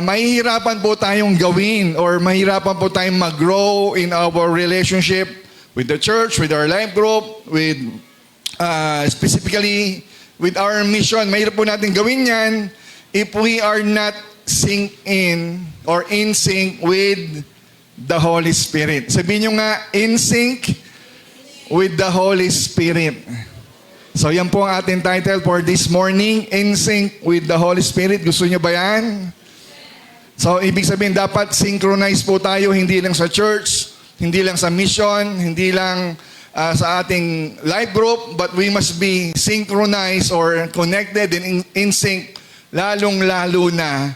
Mahihirapan po tayong gawin or mahihirapan po tayong mag-grow in our relationship with the church, with our life group, with specifically with our mission. Mahirap po natin gawin yan if we are not sync in or in sync with the Holy Spirit. Sabihin nyo nga, in sync with the Holy Spirit. So yan po ang ating title for this morning, in sync with the Holy Spirit. Gusto nyo ba yan? So ibig sabihin, dapat synchronize po tayo, hindi lang sa church, hindi lang sa mission, hindi lang sa ating life group, but we must be synchronized or connected and in sync, lalong-lalo na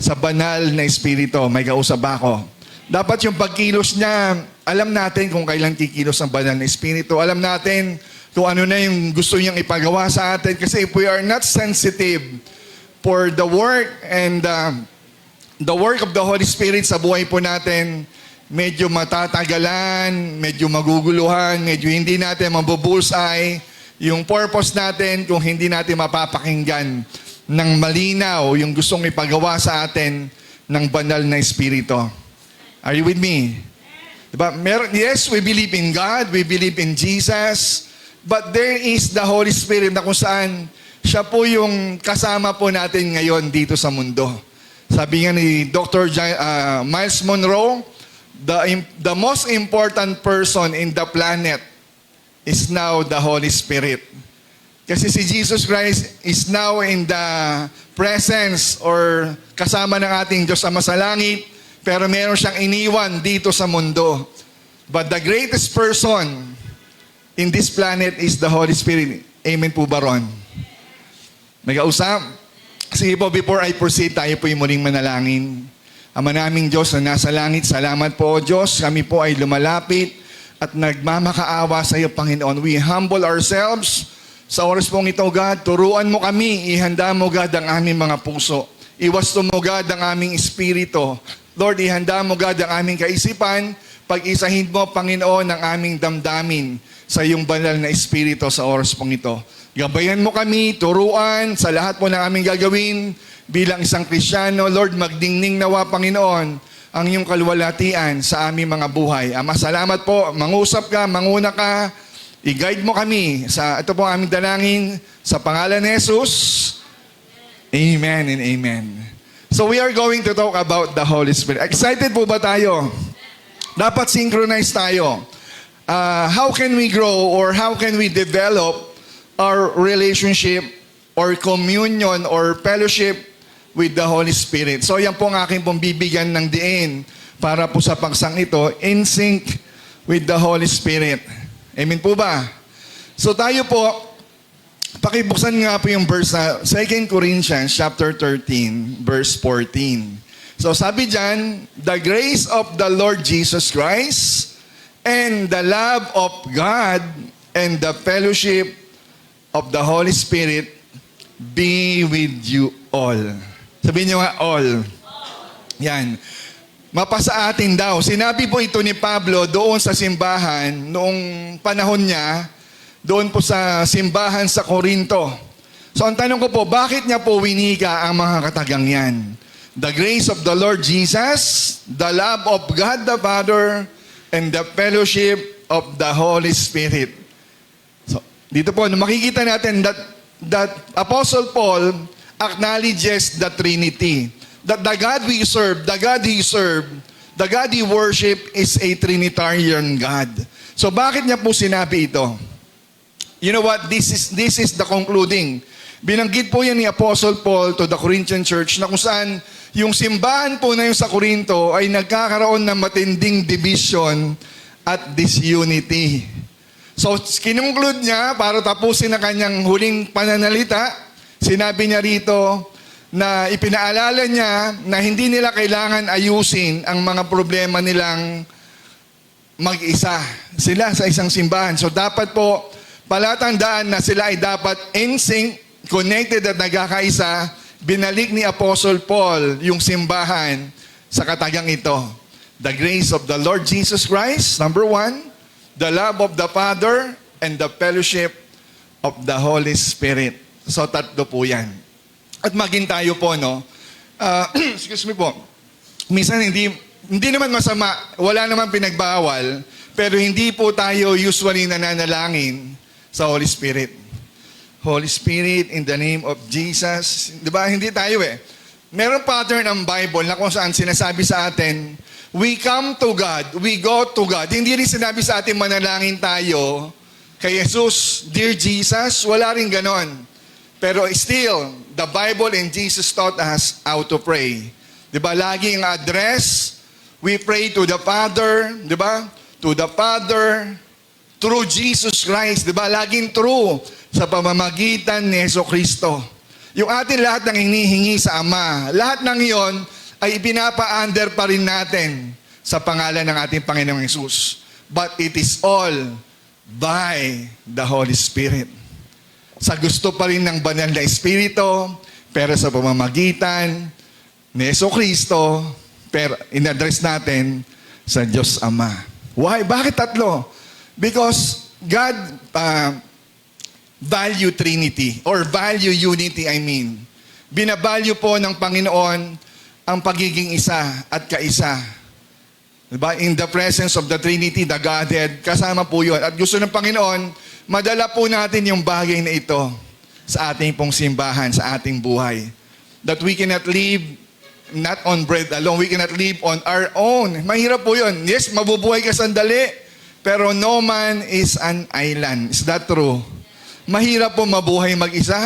sa banal na Espiritu. May kausap ako. Dapat yung pagkilos niya, alam natin kung kailan kikilos ang banal na Espiritu. Alam natin kung ano na yung gusto niyang ipagawa sa atin. Kasi if we are not sensitive for the work and the work of the Holy Spirit sa buhay po natin, medyo matatagalan, medyo maguguluhan, medyo hindi natin mabubullseye yung purpose natin kung hindi natin mapapakinggan ng malinaw yung gustong ipagawa sa atin ng banal na Espiritu. Are you with me? Diba? Yes, we believe in God, we believe in Jesus, but there is the Holy Spirit na kung saan siya po yung kasama po natin ngayon dito sa mundo. Sabi nga ni Dr. Miles Monroe, the most important person in the planet is now the Holy Spirit. Kasi si Jesus Christ is now in the presence or kasama ng ating Diyos Ama sa langit, pero meron siyang iniwan dito sa mundo. But the greatest person in this planet is the Holy Spirit. Amen po ba ron? May kausap? Sige po, before I proceed, tayo po yung muling manalangin. Ama naming Diyos na nasa langit, salamat po, Diyos. Kami po ay lumalapit at nagmamakaawa sa iyo, Panginoon. We humble ourselves sa oras pong ito, God. Turuan mo kami, ihanda mo, God, ang aming mga puso. Iwasto mo, God, ang aming espiritu. Lord, ihanda mo, God, ang aming kaisipan. Pag-isahin mo, Panginoon, ang aming damdamin sa iyong banal na espiritu sa oras pong ito. Gabayan mo kami, turuan sa lahat po ng aming gagawin bilang isang Kristiyano. Lord, magdingning nawa, Panginoon, ang iyong kaluwalhatian sa aming mga buhay. Ama, salamat po. Mangusap ka, manguna ka. I-guide mo kami sa ito po ang aming dalangin sa pangalan ni Jesus. Amen and amen. So we are going to talk about the Holy Spirit. Excited po ba tayo? Dapat synchronize tayo. How can we grow or how can we develop our relationship or communion or fellowship with the Holy Spirit? So yan po ang aking pong bibigyan ng diin para po sa pagsang ito, in sync with the Holy Spirit. Amen po ba? So tayo po, pakibuksan nga po yung verse na 2 Corinthians chapter 13, verse 14. So sabi dyan, the grace of the Lord Jesus Christ and the love of God and the fellowship of the Holy Spirit be with you all. Sabihin nyo nga, all. Yan. Mapasa atin daw. Sinabi po ito ni Pablo doon sa simbahan, noong panahon niya, doon po sa simbahan sa Corinto. So ang tanong ko po, bakit niya po winika ang mga katagang yan? The grace of the Lord Jesus, the love of God the Father, and the fellowship of the Holy Spirit. So, dito po, makikita natin that Apostle Paul acknowledges the Trinity. That the God we serve, the God he served, the God he worship is a Trinitarian God. So bakit niya po sinabi ito? You know what? This is the concluding. Binanggit po yan ni Apostle Paul to the Corinthian church na kung saan yung simbahan po na yung sa Corinto ay nagkakaroon ng matinding division at disunity. So, kinungklud niya para tapusin na kanyang huling pananalita. Sinabi niya rito na ipinaalala niya na hindi nila kailangan ayusin ang mga problema nilang mag-isa. Sila sa isang simbahan. So, dapat po palatandaan na sila ay dapat in sync, connected at nagkakaisa. Binalik ni Apostle Paul yung simbahan sa katagang ito. The grace of the Lord Jesus Christ, number 1. The love of the Father and the fellowship of the Holy Spirit. So tatlo po yan. At maging tayo po, no? excuse me po, minsan hindi naman masama, wala naman pinagbawal, pero hindi po tayo usually nananalangin sa Holy Spirit. Holy Spirit, in the name of Jesus. Di ba? Hindi tayo eh. Meron pattern ang Bible na kung saan sinasabi sa atin, we come to God, we go to God. Hindi rin sinabi sa atin manalangin tayo kay Jesus, dear Jesus, wala rin ganon. Pero still, the Bible and Jesus taught us how to pray. Di ba? Lagi ang address, we pray to the Father, di ba? To the Father, through Jesus Christ, di ba? Laging true sa pamamagitan ni Jesucristo. Yung atin lahat ng hinihingi sa Ama, lahat ng iyon ay ipinapa-under pa rin natin sa pangalan ng ating Panginoong Hesus. But it is all by the Holy Spirit. Sa gusto pa rin ng banal na Espiritu, pero sa pamamagitan ni Jesucristo, pero in-address natin sa Diyos Ama. Why? Bakit tatlo? Because God value Trinity or value unity, I mean. Binavalue po ng Panginoon ang pagiging isa at kaisa. Diba? In the presence of the Trinity, the Godhead, kasama po yun. At gusto ng Panginoon, madala po natin yung bagay na ito sa ating pong simbahan, sa ating buhay. That we cannot live not on bread alone, we cannot live on our own. Mahirap po yun. Yes, mabubuhay ka sandali, pero no man is an island. Is that true? Mahirap po mabuhay mag-isa.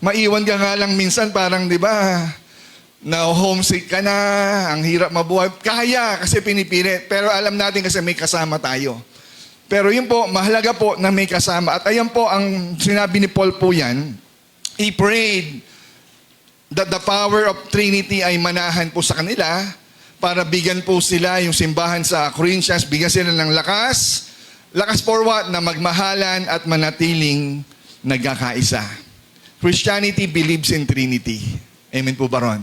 Maiwan ka nga lang minsan parang, di ba, na homesick ka na, ang hirap mabuhay. Kaya kasi pinipilit. Pero alam natin kasi may kasama tayo. Pero yun po, mahalaga po na may kasama. At ayan po ang sinabi ni Paul po yan. He prayed that the power of Trinity ay manahan po sa kanila para bigyan po sila yung simbahan sa Corinthians, bigyan sila ng lakas. Lakas for what? Na magmahalan at manatiling nagkakaisa. Christianity believes in Trinity. Amen po ba ron?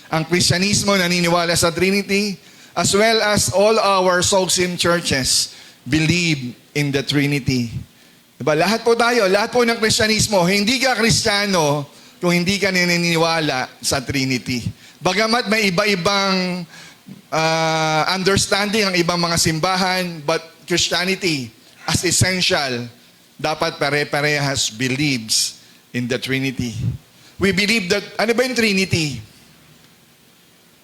Ang Kristyanismo naniniwala sa Trinity, as well as all our Sogsim churches believe in the Trinity. Diba? Lahat po tayo, lahat po ng Kristyanismo, hindi ka Kristiyano kung hindi ka naniniwala sa Trinity. Bagamat may iba-ibang understanding ang ibang mga simbahan, but Christianity, as essential, dapat pare-parehas believes in the Trinity. We believe that, ano ba yung Trinity?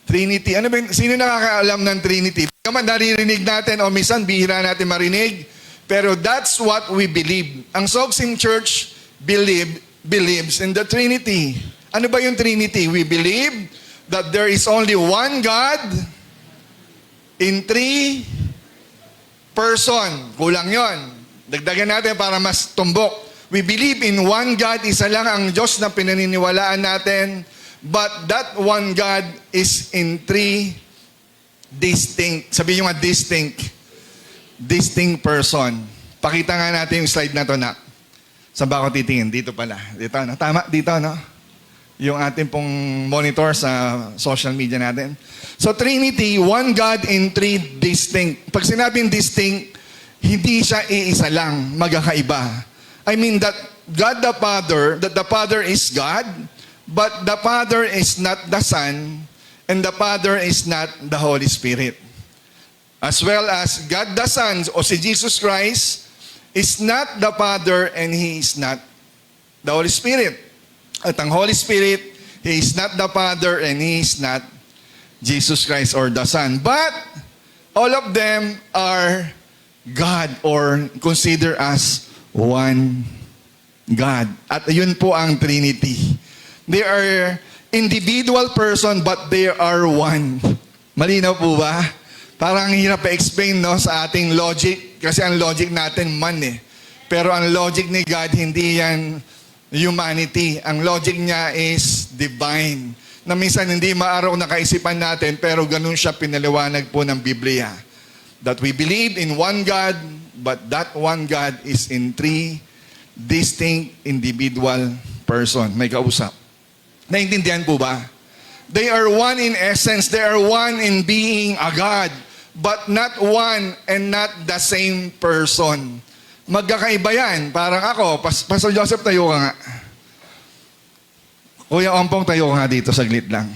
Trinity, ano ba yung, sino nakakaalam ng Trinity? Kaman naririnig natin o minsan bihira natin marinig, pero that's what we believe. Ang Sogsim Church believes in the Trinity. Ano ba yung Trinity? We believe that there is only one God in three person. Kulang yon. Dagdagan natin para mas tumbok. We believe in one God, isa lang ang Diyos na pinaniniwalaan natin, but that one God is in three distinct, sabihin nyo nga distinct person. Pakita nga natin yung slide na to, na. Saan ba ako titingin? Dito pala. Dito, no? Tama? Dito, no? Yung ating pong monitor sa social media natin. So, Trinity, one God in three distinct. Pag sinabing distinct, hindi siya iisa lang, magkakaiba. I mean that God the Father, that the Father is God, but the Father is not the Son, and the Father is not the Holy Spirit. As well as God the Son, o si Jesus Christ, is not the Father, and He is not the Holy Spirit. At ang Holy Spirit, He is not the Father, and He is not Jesus Christ or the Son. But all of them are God or consider as one God. At yun po ang Trinity. They are individual person but they are one. Malinaw po ba? Parang hirap pa-explain, no, sa ating logic. Kasi ang logic natin man eh. Pero ang logic ni God, hindi yan humanity. Ang logic niya is divine. Na minsan hindi maaraw na kaisipan natin, pero ganun siya pinaliwanag po ng Biblia. That we believe in one God, but that one God is in three distinct individual person. May kausap. Naintindihan po ba? They are one in essence. They are one in being a God, but not one and not the same person. Magkakaiba yan. Parang ako, Pastor Joseph, tayo ka nga. Kuya Ompong, tayo ka nga dito, saglit lang.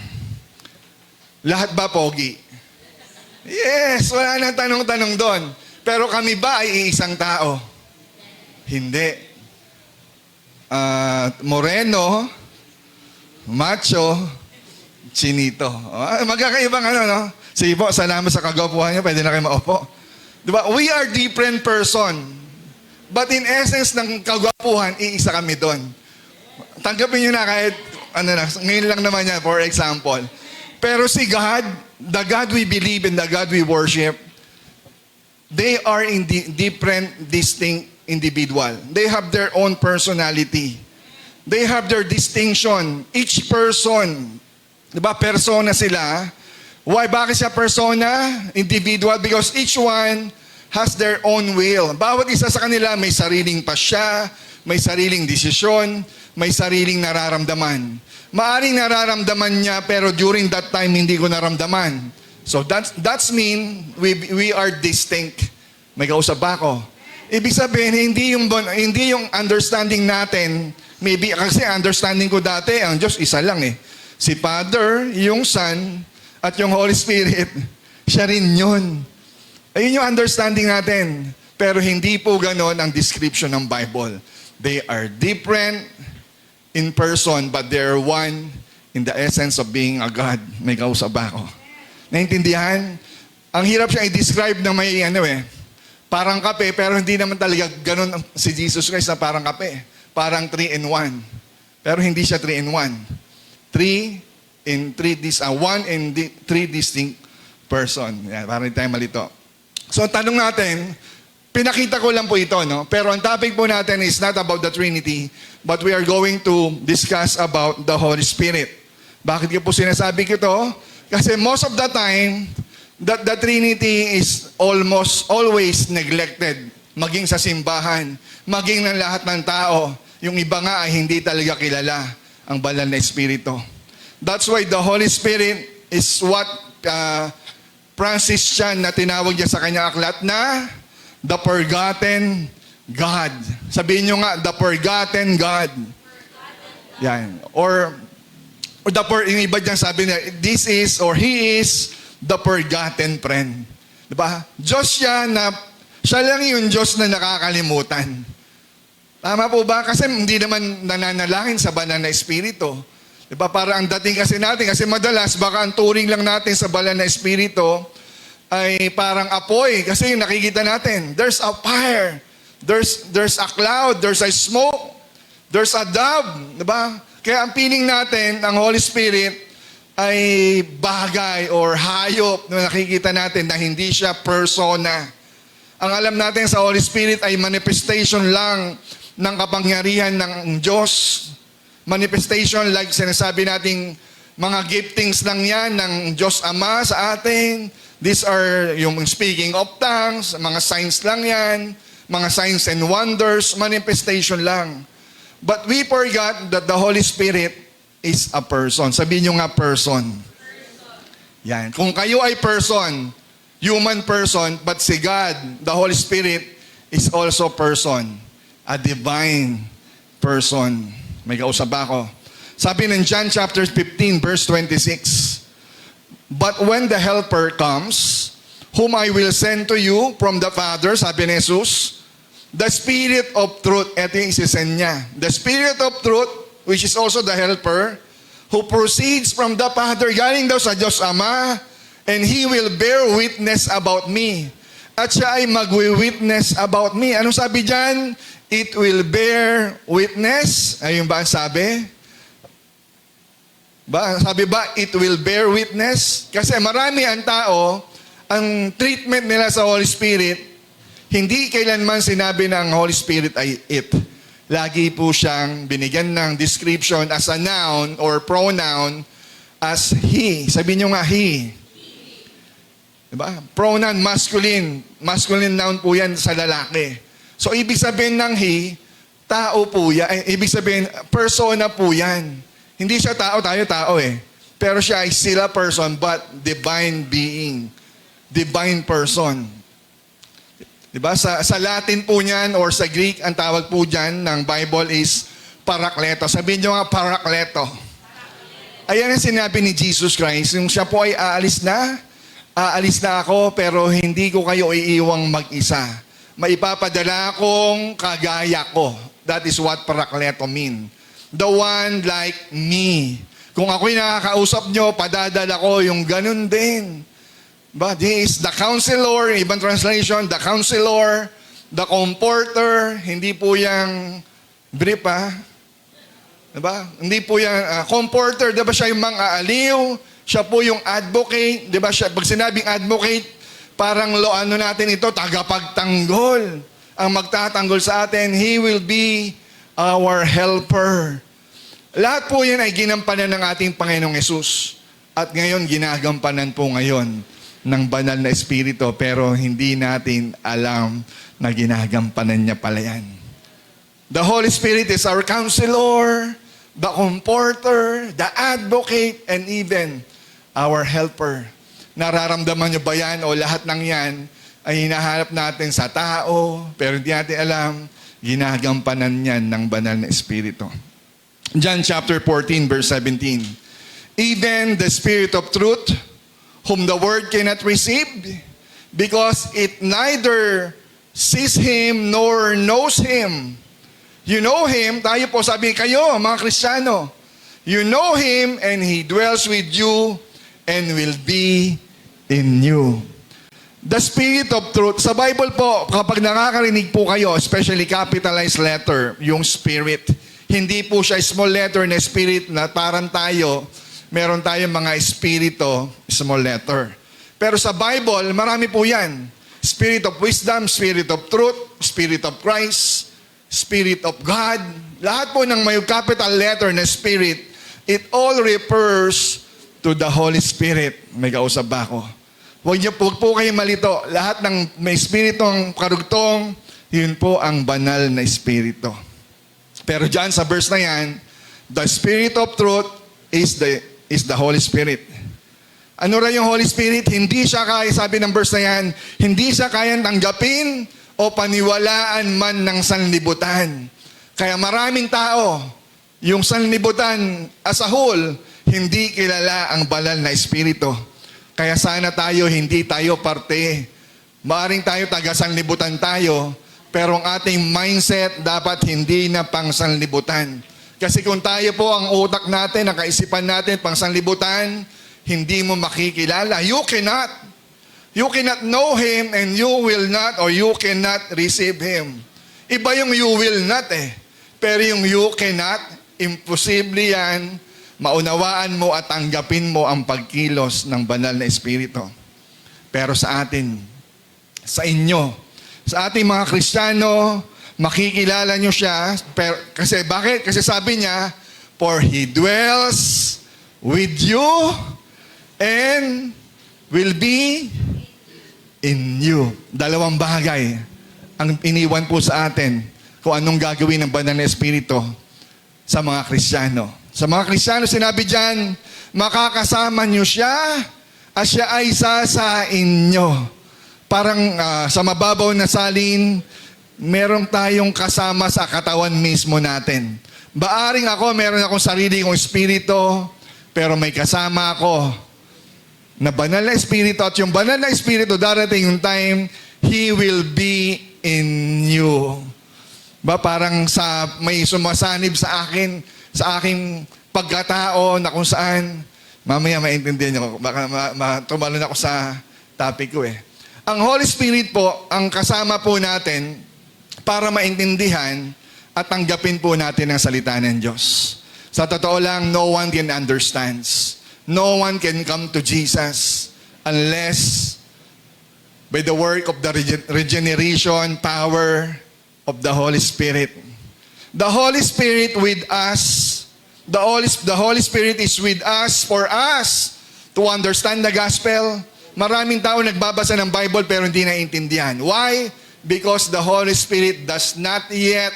Lahat ba pogi? Yes, wala nang tanong-tanong doon. Pero kami ba ay iisang tao? Hindi. Moreno, macho, chinito. Magkakaibang ano, no? Sige po, salamat sa kagwapuhan niyo. Pwede na kayo maupo. Diba? We are different person. But in essence ng kagwapuhan, iisa kami doon. Tanggapin niyo na kahit, ngayon lang naman yan, for example. Pero si God, the God we believe and the God we worship, they are in different, distinct individual. They have their own personality. They have their distinction. Each person, di ba, persona sila. Why? Bakit siya persona? Individual? Because each one has their own will. Bawat isa sa kanila may sariling pasya, may sariling desisyon, may sariling nararamdaman. Maaring nararamdaman niya pero during that time hindi ko naramdaman. So that's mean we are distinct. May kausap ba ako? Ibig sabihin, hindi yung understanding natin, maybe, kasi understanding ko dati, ang Diyos isa lang eh. Si Father, yung Son, at yung Holy Spirit, siya rin yun. Ayun yung understanding natin. Pero hindi po ganon ang description ng Bible. They are different in person, but they are one in the essence of being a God. May kausap ba ako? Naintindihan? Ang hirap siya i-describe ng may parang kape, pero hindi naman talaga ganun si Jesus Christ na parang kape. Parang 3-in-1. Pero hindi siya 3-in-1. 1 and 3 distinct person. Yan, parang hindi tayo malito. So, tanong natin, pinakita ko lang po ito, no? Pero ang topic po natin is not about the Trinity, but we are going to discuss about the Holy Spirit. Bakit ko po sinasabi ko ito? Kasi most of the time, that the Trinity is almost always neglected. Maging sa simbahan, maging ng lahat ng tao. Yung iba nga ay hindi talaga kilala ang banal na Espiritu. That's why the Holy Spirit is what Francis Chan na tinawag niya sa kanyang aklat na the forgotten God. Sabihin nyo nga, the forgotten God. Yan. Or yung iba dyan sabi niya, this is or he is the forgotten friend. Diba? Diyos siya lang yung Diyos na nakakalimutan. Tama po ba? Kasi hindi naman nananalangin sa banal na Espiritu. Diba? Para ang dating kasi natin, kasi madalas baka ang turing lang natin sa banal na Espiritu ay parang apoy. Kasi yung nakikita natin, there's a fire, there's a cloud, there's a smoke, there's a dove. Diba? Kaya ang feeling natin, ang Holy Spirit, ay bagay or hayop na nakikita natin na hindi siya persona. Ang alam natin sa Holy Spirit ay manifestation lang ng kapangyarihan ng Diyos. Manifestation like sinasabi nating mga giftings lang yan ng Diyos Ama sa atin. These are yung speaking of tongues, mga signs lang yan, mga signs and wonders, manifestation lang. But we forgot that the Holy Spirit is a person. Sabihin nyo nga person. Yan. Kung kayo ay person, human person, but si God, the Holy Spirit, is also person. A divine person. May kausap ba ako? Sabi ng John chapter 15, verse 26, but when the Helper comes, whom I will send to you from the Father, sabi ni Jesus, the Spirit of truth, ito yung isisend niya. The Spirit of truth, which is also the Helper, who proceeds from the Father, galing daw sa Diyos Ama, and He will bear witness about me. At siya ay magwi-witness about me. Anong sabi dyan? It will bear witness. Ayun ba ang sabi? Sabi ba, it will bear witness? Kasi marami ang tao, ang treatment nila sa Holy Spirit, hindi kailanman sinabi ng Holy Spirit ay it. Lagi po siyang binigyan ng description as a noun or pronoun as he. Sabihin nyo nga he. Diba? Pronoun masculine. Masculine noun po yan sa lalaki. So ibig sabihin ng he, tao po yan. Ibig sabihin, persona po yan. Hindi siya tao, tayo tao eh. Pero siya ay still a person but divine being. Divine person. Diba? Sa Latin po niyan or sa Greek, ang tawag po dyan ng Bible is parakleto. Sabihin nyo nga parakleto. Ayan ang sinabi ni Jesus Christ, yung siya po ay aalis na ako, pero hindi ko kayo iiwang mag-isa. Maipapadala akong kagaya ko. That is what parakleto mean. The one like me. Kung ako'y nakakausap nyo, padadala ko yung ganun din. But he is the counselor, ibang translation, the counselor, the comforter, hindi po yung brief diba? Hindi po yung comforter, diba siya yung mang-aaliw, siya po yung advocate, diba siya, pag sinabing advocate, parang ano natin ito, tagapagtanggol. Ang magtatanggol sa atin, he will be our helper. Lahat po yan ay ginampanan ng ating Panginoong Yesus. At ngayon, ginagampanan po ngayon ng banal na Espiritu, pero hindi natin alam na ginagampanan niya pala yan. The Holy Spirit is our counselor, the comforter, the advocate, and even our helper. Nararamdaman niyo ba yan o lahat ng yan ay hinahanap natin sa tao, pero hindi natin alam, ginagampanan yan ng banal na Espiritu. John chapter 14, verse 17. Even the Spirit of truth, whom the world cannot receive, because it neither sees Him nor knows Him. You know Him, tayo po sabi kayo, mga Kristiyano, you know Him and He dwells with you and will be in you. The Spirit of Truth, sa Bible po, kapag nakakarinig po kayo, especially capitalized letter, yung Spirit, hindi po siya small letter na Spirit na parang tayo, meron tayong mga Espiritu, small letter. Pero sa Bible, marami po yan. Spirit of wisdom, Spirit of truth, Spirit of Christ, Spirit of God. Lahat po ng may capital letter na Spirit, it all refers to the Holy Spirit. May kausap ba ako? Huwag po kayo malito. Lahat ng may Espiritong karugtong, yun po ang banal na Espiritu. Pero dyan sa verse na yan, the Spirit of truth is the Holy Spirit. Ano rin yung Holy Spirit? Hindi siya kaya, sabi ng verse na yan, hindi siya kayang tanggapin o paniwalaan man ng sanlibutan. Kaya maraming tao, yung sanlibutan as a whole, hindi kilala ang banal na Espiritu. Kaya sana tayo, hindi tayo parte. Maaring tayo taga-sanlibutan tayo, pero ang ating mindset dapat hindi na pang sanlibutan. Kasi kung tayo po ang utak natin, ang kaisipan natin pang sanlibutan, hindi mo makikilala. You cannot know Him and you will not or you cannot receive Him. Iba yung you will not Pero yung you cannot, imposible yan. Maunawaan mo at tanggapin mo ang pagkilos ng banal na Espiritu. Pero sa atin, sa inyo, sa ating mga Kristiyano, makikilala nyo siya. Pero, kasi bakit? Kasi sabi niya, for He dwells with you and will be in you. Dalawang bagay ang iniwan po sa atin kung anong gagawin ng banal na Espiritu sa mga Kristiyano. Sa mga Kristiyano, sinabi dyan, makakasama nyo siya at siya ay isa sa inyo. Parang sa mababaw na salin, meron tayong kasama sa katawan mismo natin. Baaring ako, meron akong sarili kong espiritu, pero may kasama ako na banal na espiritu. At yung banal na espiritu, darating yung time, He will be in you. Parang may sumasanib sa akin, sa aking pagkatao na kung saan, mamaya maintindihan niyo, baka tumalon ako sa topic ko Ang Holy Spirit po, ang kasama po natin para maintindihan at tanggapin po natin ang salita ng Diyos. Sa totoo lang, no one can understand. No one can come to Jesus unless by the work of the regeneration power of the Holy Spirit. The Holy Spirit with us, the Holy Spirit is with us for us to understand the gospel. Maraming tao nagbabasa ng Bible pero hindi naiintindihan. Why? Because the Holy Spirit does not yet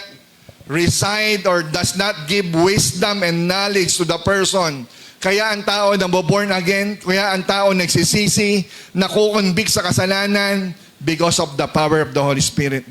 reside or does not give wisdom and knowledge to the person. Kaya ang tao na born again, kaya ang tao nagsisisi, nakukonvict sa kasalanan because of the power of the Holy Spirit.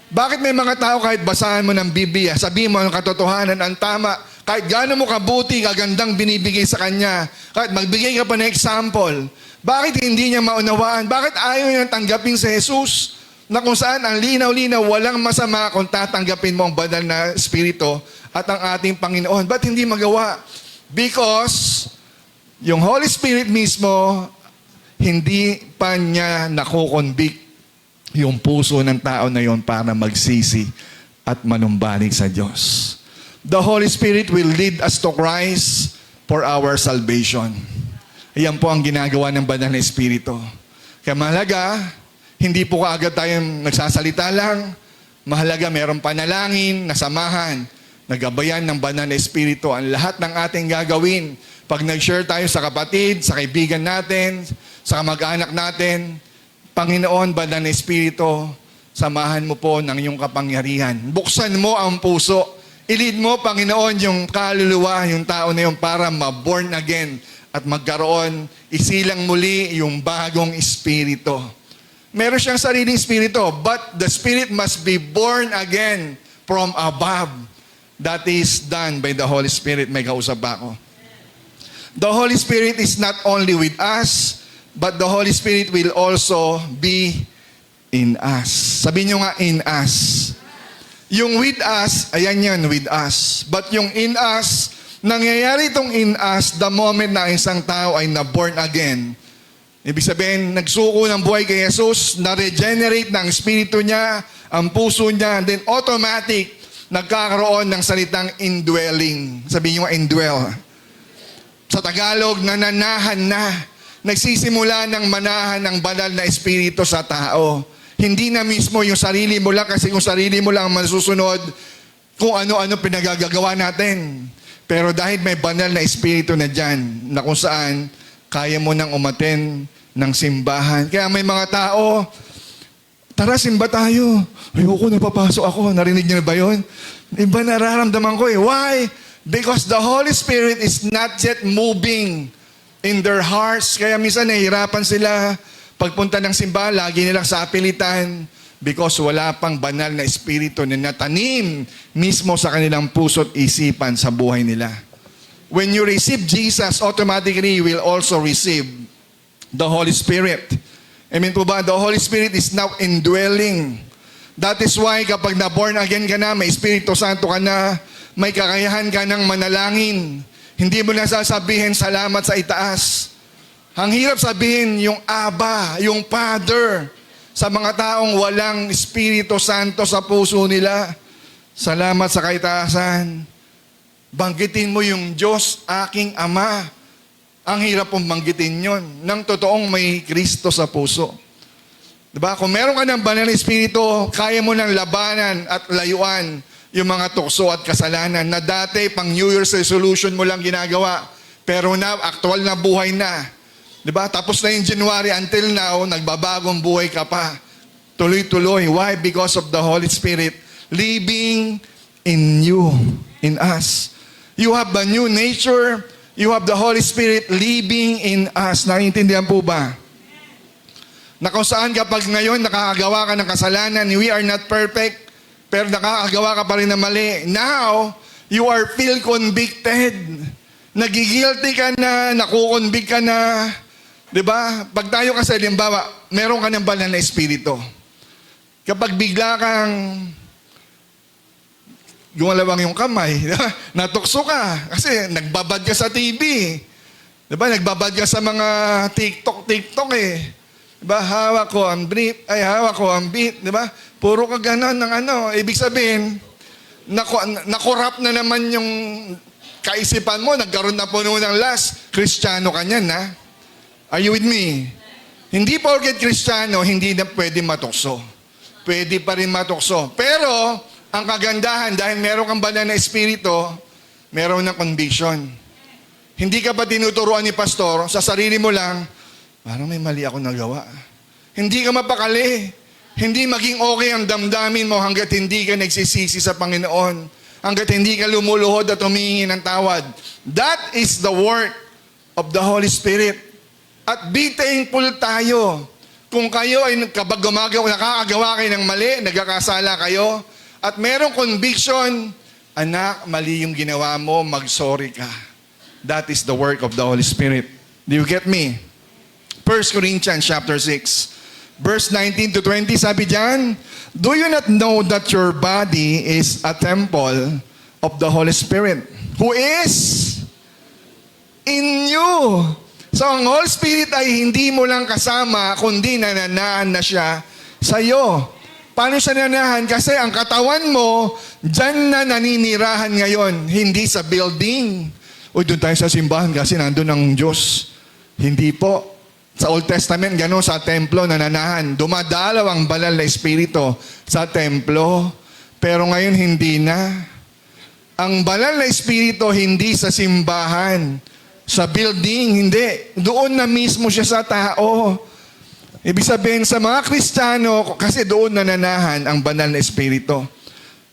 Bakit may mga tao kahit basahan mo ng Biblia, sabihin mo ang katotohanan, ang tama, Kahit gaano mo kabuti, kagandang binibigay sa kanya, kahit magbigay ka pa ng example, bakit hindi niya maunawaan? Bakit ayaw niya tanggapin si Jesus? Na kung saan ang linaw-linaw, walang masama kung tatanggapin mo ang banal na Espiritu at ang ating Panginoon. Ba't hindi magawa? Because yung Holy Spirit mismo, hindi pa niya nakukonvict yung puso ng tao na yon para magsisi at manumbalik sa Diyos. The Holy Spirit will lead us to Christ for our salvation. Iyan po ang ginagawa ng banal na Espiritu. Kaya mahalaga, hindi po kaagad tayong nagsasalita lang. Mahalaga, mayroong panalangin, nasamahan, nagabayan ng banal na Espiritu ang lahat ng ating gagawin. Pag nag-share tayo sa kapatid, sa kaibigan natin, sa kamag-anak natin, Panginoon, banal na Espiritu, samahan mo po ng iyong kapangyarihan. Buksan mo ang puso. I-lead mo, Panginoon, yung kaluluwa, yung tao na yun para ma-born again at magkaroon, isilang muli yung bagong Espiritu. Meron siyang sariling Espiritu, but the Spirit must be born again from above. That is done by the Holy Spirit. May kausap ba ako? The Holy Spirit is not only with us, but the Holy Spirit will also be in us. Sabihin nyo nga, in us. Yung with us, ayan yan, with us. But yung in us, nangyayari itong in us the moment na isang tao ay na-born again. Ibig sabihin, nagsuko ng buhay kay Jesus, na-regenerate ng espiritu niya, ang puso niya, then automatic, nagkakaroon ng salitang indwelling. Sabihin nyo nga, indwell. Sa Tagalog, nananahan na. Nagsisimula ng manahan ng banal na espiritu sa tao. Hindi na mismo yung sarili mo lang, kasi kung sarili mo lang masusunod, kung ano-ano pinagagagawa natin. Pero dahil may banal na espiritu na dyan, na kung saan kaya mo nang umaten ng simbahan. Kaya may mga tao, tara simba tayo. Ayoko, napapasok ako. Narinig niyo na ba yun? Iba nararamdaman ko eh. Why? Because the Holy Spirit is not yet moving in their hearts. Kaya minsan nahihirapan sila pagpunta ng simbahan, lagi nilang sa apilitan because wala pang banal na espiritu na natanim mismo sa kanilang puso't isipan sa buhay nila. When you receive Jesus, automatically you will also receive the Holy Spirit. Amen po ba? The Holy Spirit is now indwelling. That is why kapag na-born again ka na, may Espiritu Santo ka na, may kakayahan ka ng manalangin. Hindi mo na sasabihin salamat sa itaas. Ang hirap sabihin yung Aba, yung Father, sa mga taong walang Espiritu Santo sa puso nila. Salamat sa kaitaasan. Banggitin mo yung Diyos, aking Ama. Ang hirap pong banggitin yun. Nang totoong may Kristo sa puso. Diba? Kung meron ka ng banal na Espiritu, kaya mo nang labanan at layuan yung mga tukso at kasalanan na dati pang New Year's resolution mo lang ginagawa. Pero now, aktual na buhay na. Diba? Tapos na yung January until now, nagbabagong buhay ka pa. Tuloy-tuloy. Why? Because of the Holy Spirit living in you, in us. You have a new nature. You have the Holy Spirit living in us. Naiintindihan po ba? Na kung saan kapag ngayon nakakagawa ka ng kasalanan, we are not perfect, pero nakakagawa ka pa rin ng mali. Now, you are feel convicted. Nagigilty ka na, nakukonvict ka na. Diba? Pag tayo kasi, halimbawa, meron ka ng banal na espiritu. Kapag bigla kang gumalawang yung kamay, diba? Natukso ka kasi nagbabad ka sa TV. Diba? Nagbabad ka sa mga TikTok eh. Diba? Hawak ko ang beat. Diba? Puro ka ganon ng ano. Ibig sabihin, nakorap na naman yung kaisipan mo. Nagkaroon na puno ng last. Kristiyano ka niyan, ha? Are you with me? Hindi porket Kristiyano, hindi na pwede matukso. Pwede pa rin matukso. Pero, ang kagandahan, dahil meron kang banal na espiritu, meron ng conviction. Hindi ka ba tinuturuan ni pastor, sa sarili mo lang, parang may mali ako nagawa. Hindi ka mapakali. Hindi maging okay ang damdamin mo hanggat hindi ka nagsisisi sa Panginoon. Hanggat hindi ka lumuluhod at humingi ng tawad. That is the work of the Holy Spirit. At be thankful tayo. Kung kayo ay nakakagawa kayo ng mali, nagkakasala kayo, at merong conviction, Anak, mali yung ginawa mo, mag-sorry ka. That is the work of the Holy Spirit. Do you get me? 1 Corinthians chapter 6, verse 19 to 20, sabi diyan, do you not know that your body is a temple of the Holy Spirit, who is in you? So, ang Holy Spirit ay hindi mo lang kasama, kundi nananahan na siya sa iyo. Paano siya nananahan? Kasi ang katawan mo, dyan na naninirahan ngayon, hindi sa building. Uy, doon tayo sa simbahan kasi nandun ang Diyos. Hindi po. Sa Old Testament, gano'n sa templo nananahan. Dumadalaw ang banal na espiritu sa templo. Pero ngayon, hindi na. Ang banal na espiritu, hindi sa simbahan. Sa building, hindi. Doon na mismo siya sa tao. Ibig sabihin, sa mga Kristiyano, kasi doon nananahan ang banal na espiritu.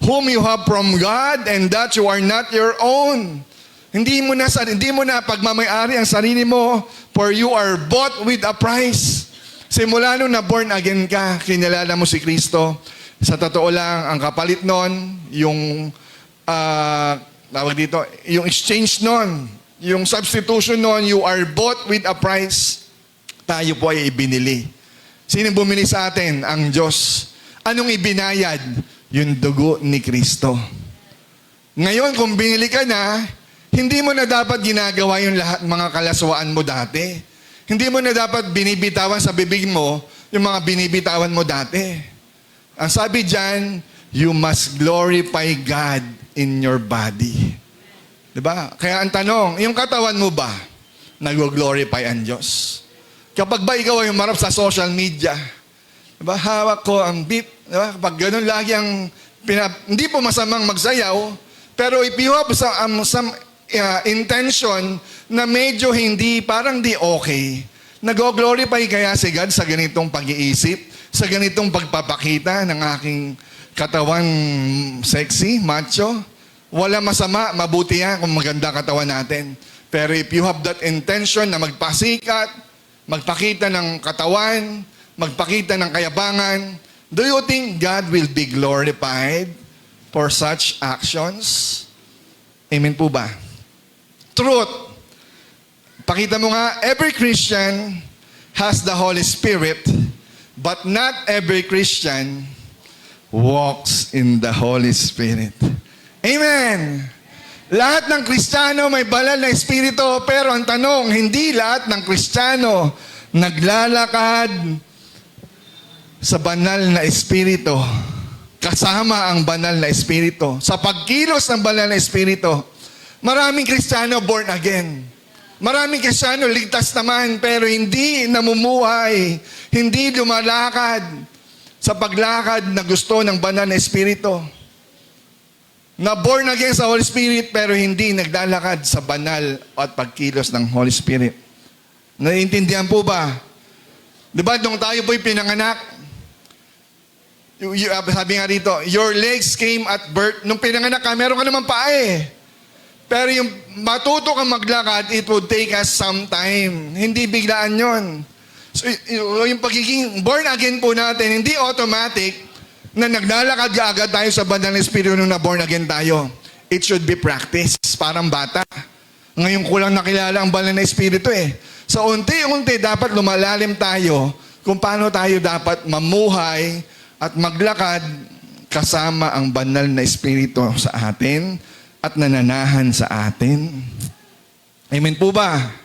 Whom you have from God, and that you are not your own. Hindi mo na pagmamayari ang sarili mo, for you are bought with a price. Simula nung na born again ka, kinilala mo si Kristo. Sa totoo lang, ang kapalit nun, yung yung exchange nun, yung substitution nun, you are bought with a price. Tayo po ay ibinili. Sino bumili sa atin? Ang Diyos. Anong ibinayad? Yung dugo ni Kristo. Ngayon, kung binili ka na, hindi mo na dapat ginagawa yung lahat mga kalaswaan mo dati. Hindi mo na dapat binibitawan sa bibig mo yung mga binibitawan mo dati. Ang sabi dyan, you must glorify God in your body. Diba? Kaya ang tanong, yung katawan mo ba, nag-glorify ang Diyos? Kapag ba ikaw ay umarap sa social media, diba? Hawak ko ang beat, diba? Kapag ganun lagi ang, hindi po masamang magsayaw, pero if you have some intention na medyo hindi, parang di okay, nag-glorify kaya si God sa ganitong pag-iisip, sa ganitong pagpapakita ng aking katawan sexy, macho? Wala masama, mabuti yan kung maganda katawan natin. Pero if you have that intention na magpasikat, magpakita ng katawan, magpakita ng kayabangan, do you think God will be glorified for such actions? Amen po ba? Truth. Pakita mo nga, every Christian has the Holy Spirit, but not every Christian walks in the Holy Spirit. Amen! Lahat ng Kristiyano may banal na espiritu, pero ang tanong, hindi lahat ng Kristiyano naglalakad sa banal na espiritu, kasama ang banal na espiritu. Sa pagkilos ng banal na espiritu, maraming Kristiyano born again. Maraming Kristiyano ligtas naman, pero hindi namumuhay, hindi lumalakad sa paglakad na gusto ng banal na espiritu. Na born again sa Holy Spirit, pero hindi naglalakad sa banal at pagkilos ng Holy Spirit. Naiintindihan po ba? Diba, nung tayo po'y pinanganak, sabi nga rito, your legs came at birth. Nung pinanganak ka, meron ka naman paa eh. Pero yung matuto kang maglakad, it would take us some time. Hindi biglaan yon. So, yung pagiging born again po natin, hindi automatic na naglalakad agad tayo sa banal na espiritu nung na born again tayo. It should be practice. Parang bata. Ngayon ko lang nakilala ang banal na espiritu eh. So, unti-unti dapat lumalalim tayo kung paano tayo dapat mamuhay at maglakad kasama ang banal na espiritu sa atin at nananahan sa atin. Amen po ba?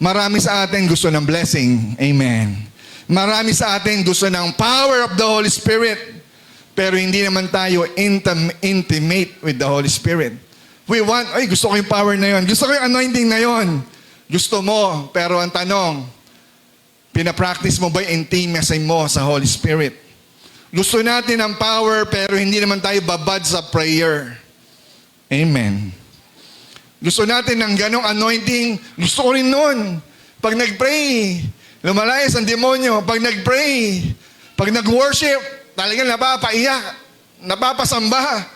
Marami sa atin gusto ng blessing. Amen. Marami sa atin gusto ng power of the Holy Spirit. Pero hindi naman tayo intimate with the Holy Spirit. We want, gusto ko yung power na yon. Gusto ko yung anointing na yon. Gusto mo, pero ang tanong, pinapractice mo ba yung intimacy mo sa Holy Spirit? Gusto natin ang power, pero hindi naman tayo babad sa prayer. Amen. Gusto natin ng ganong anointing. Gusto ko rin nun. Pag nag-pray, lumalayas ang demonyo. Pag nag-pray, pag nag-worship, talagang napapaiyak, napapasamba.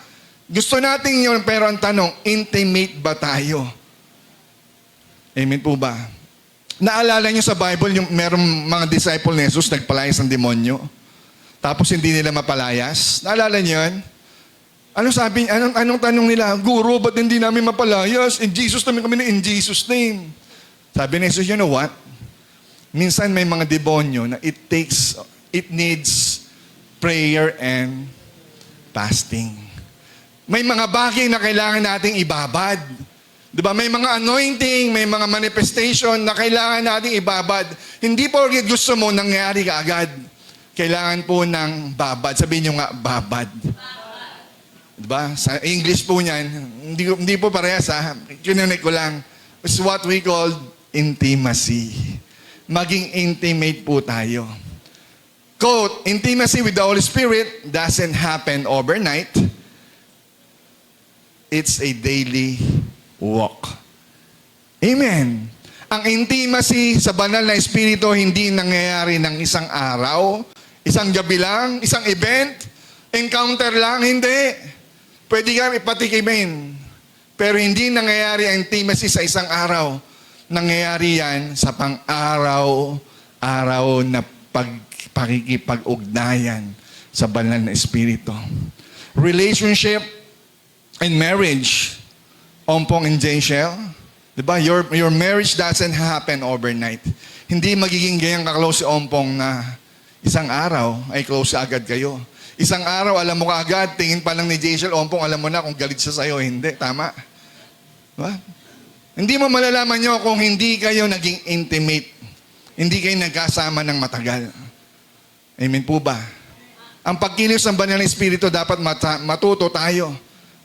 Gusto natin yun, pero ang tanong, intimate ba tayo? Amen po ba? Naalala nyo sa Bible, yung merong mga disciple ni Jesus, nagpalayas ng demonyo. Tapos hindi nila mapalayas. Naalala nyo yun? Anong tanong nila? Guro, ba't hindi namin mapalayas? In Jesus namin kami in Jesus name. Sabi ni Jesus, you know what? Minsan may mga demonyo na it needs prayer and fasting. May mga bagay na kailangan nating ibabad. Diba? May mga anointing, may mga manifestation na kailangan nating ibabad. Hindi porket gusto mo nangyari kaagad. Kailangan po ng babad. Sabihin nyo nga, babad. Diba? Sa English po niyan, hindi po parehas ha. Kinunik ko lang. It's what we call intimacy. Maging intimate po tayo. Quote, intimacy with the Holy Spirit doesn't happen overnight. It's a daily walk. Amen. Ang intimacy sa banal na Espiritu hindi nangyayari ng isang araw, isang gabi lang, isang event, encounter lang, hindi. Pwede ka ipatikimin. Pero hindi nangyayari ang intimacy sa isang araw. Nangyayari yan sa pang-araw-araw na pakikipag-ugnayan sa banal na Espiritu. Relationship and marriage. Ompong and Jayshel. Diba? Your marriage doesn't happen overnight. Hindi magiging ganyang ka-close si Ompong na isang araw ay close agad kayo. Isang araw, alam mo kaagad, tingin pa lang ni Jayshel, Ompong, alam mo na kung galit siya sa'yo. Hindi, tama. Diba? Hindi mo malalaman nyo kung hindi kayo naging intimate. Hindi kayo nagkasama ng matagal. Amen po ba? Ang pagkilos ng banal na Espiritu, dapat matuto tayo.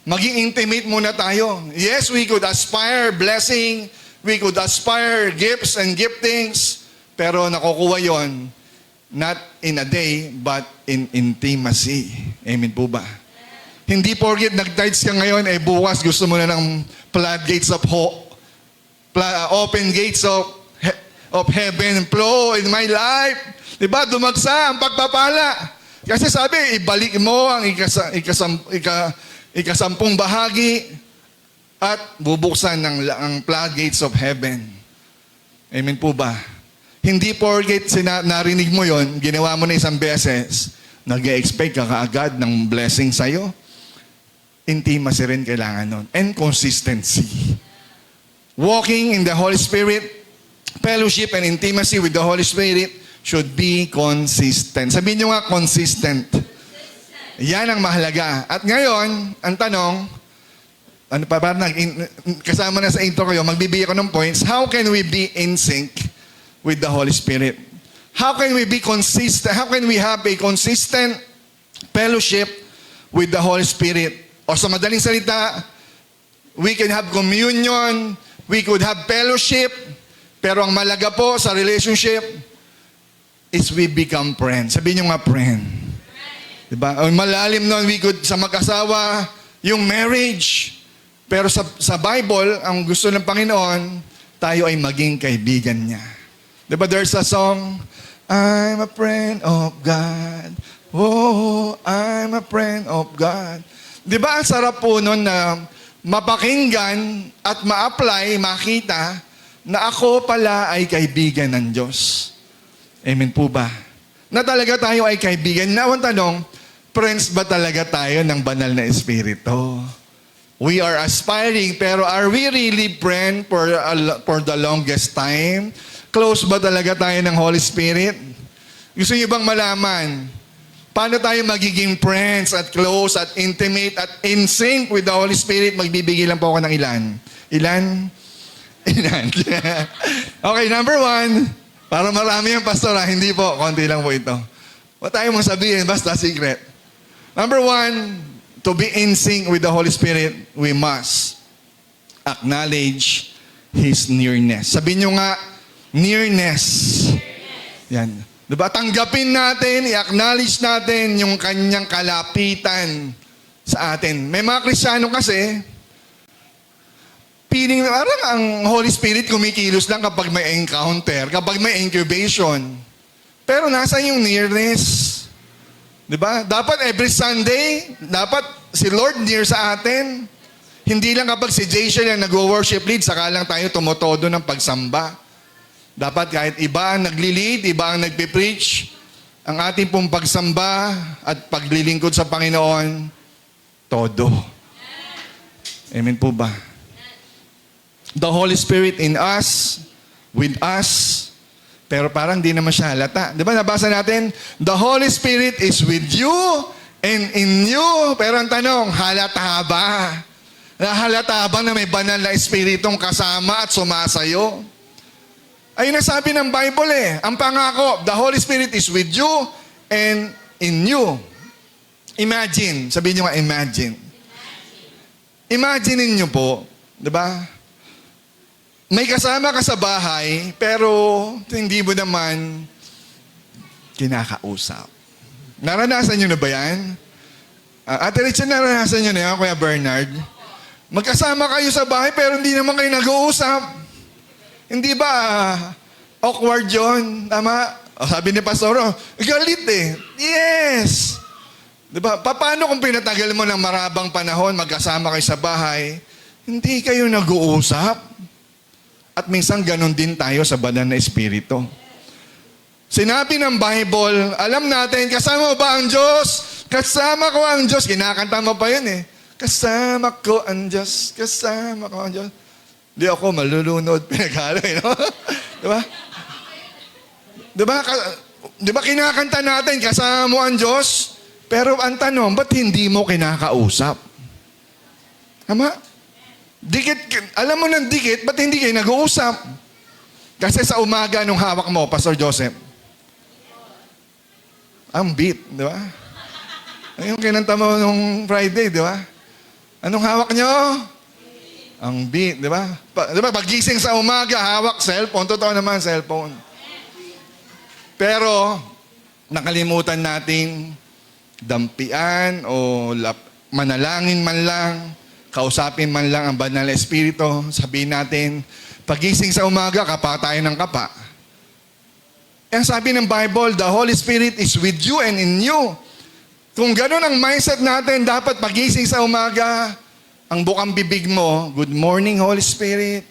Maging intimate muna tayo. Yes, we could aspire blessing, we could aspire gifts and giftings, pero nakukuha yon not in a day, but in intimacy. Amen po ba? Hindi porket nag-tithes ka ngayon, bukas gusto mo na ng floodgates of hope, open gates of heaven flow in my life. Diba? Dumagsa ang pagpapala. Kasi sabi, ibalik mo ang ikasampung bahagi at bubuksan ang floodgates of heaven. Amen po ba? Hindi porket narinig mo yon, ginawa mo na isang beses, nag-expect ka kaagad ng blessing sa'yo. Intimacy rin kailangan nun. And consistency. Walking in the Holy Spirit, fellowship and intimacy with the Holy Spirit should be consistent. Sabihin nyo nga, consistent. Yan ang mahalaga. At ngayon, ang tanong, kasama na sa intro kayo, magbibigay ko ng points, how can we be in sync with the Holy Spirit? How can we be consistent? How can we have a consistent fellowship with the Holy Spirit? O sa madaling salita, we can have communion, we could have fellowship, pero ang malaga po sa relationship is we become friends. Sabihin nyo nga, friend. Diba? Ang malalim nun, we could, sa mag-asawa, yung marriage. Pero sa Bible, ang gusto ng Panginoon, tayo ay maging kaibigan niya. Diba there's a song, I'm a friend of God. Oh, I'm a friend of God. Diba ang sarap po nun na mapakinggan at ma-apply, makita na ako pala ay kaibigan ng Diyos. Amen po ba? Na talaga tayo ay kaibigan. Na ang tanong, friends ba talaga tayo ng banal na Espiritu? We are aspiring, pero are we really friend for the longest time? Close ba talaga tayo ng Holy Spirit? Gusto niyo bang malaman? Paano tayo magiging friends at close at intimate at in sync with the Holy Spirit? Magbibigay lang po ako ng ilan. Ilan? Okay, number 1. Para marami yung pastor, hindi po. Konti lang po ito. Huwag tayo mong sabihin, basta secret. Number 1, to be in sync with the Holy Spirit, we must acknowledge His nearness. Sabihin nyo nga, nearness. Yan. Diba? Tanggapin natin, i-acknowledge natin yung kanyang kalapitan sa atin. May mga Kristiyano kasi, feeling parang ang Holy Spirit kumikilos lang kapag may encounter, kapag may incubation. Pero nasa yung nearness. Diba? Dapat every Sunday, dapat si Lord near sa atin. Hindi lang kapag si Jayshel yung nag-worship lead, saka lang tayo tumotodo ng pagsamba. Dapat kahit iba ang nagli-lead, iba ang nagpipreach, ang ating pong pagsamba at paglilingkod sa Panginoon todo. Amen po ba? The Holy Spirit in us, with us, pero parang di naman siya halata. Di ba nabasa natin? The Holy Spirit is with you and in you. Pero ang tanong, halata ba? Halata ba na may banal na Espiritong kasama at sumasayo? Ayun ang sabi ng Bible eh. Ang pangako, the Holy Spirit is with you and in you. Imagine. Sabihin nyo nga, imagine. Imagine niyo po, di ba? May kasama ka sa bahay, pero hindi mo naman kinakausap. Naranasan nyo na ba yan? Ate Richard, naranasan nyo na yan, Kuya Bernard? Magkasama kayo sa bahay, pero hindi naman kayo nag-uusap. Hindi ba awkward yun? Tama? Sabi ni Pastor, galit eh. Yes! Diba? Paano kung pinatagal mo ng marabang panahon, magkasama kayo sa bahay, hindi kayo nag-uusap? At minsan ganun din tayo sa banal na Espiritu. Sinabi ng Bible, alam natin, kasama mo ba ang Diyos? Kasama ko ang Diyos. Kinakanta mo pa yun eh. Kasama ko ang Diyos. Kasama ko ang Diyos. Di ako malulunod. Pinaghalo eh, no? Diba? Diba kinakanta natin, kasama mo ang Diyos? Pero ang tanong, ba't hindi mo kinakausap? Tama? Dikit, alam mo ng dikit, ba't hindi kayo nag-uusap? Kasi sa umaga nung hawak mo, Pastor Joseph, ang beat, di ba? Yung kinanta mo nung Friday, di ba? Anong hawak nyo? Ang beat, di ba? Di ba, pagising sa umaga, hawak cellphone. Totoo naman, cellphone. Pero, nakalimutan nating dampian o manalangin man lang, kausapin man lang ang banal na Espiritu, sabihin natin, pagising sa umaga, kapa tayo ng kapa. Ang sabi ng Bible, the Holy Spirit is with you and in you. Kung gano'n ang mindset natin, dapat pagising sa umaga, ang bukang bibig mo, good morning Holy Spirit,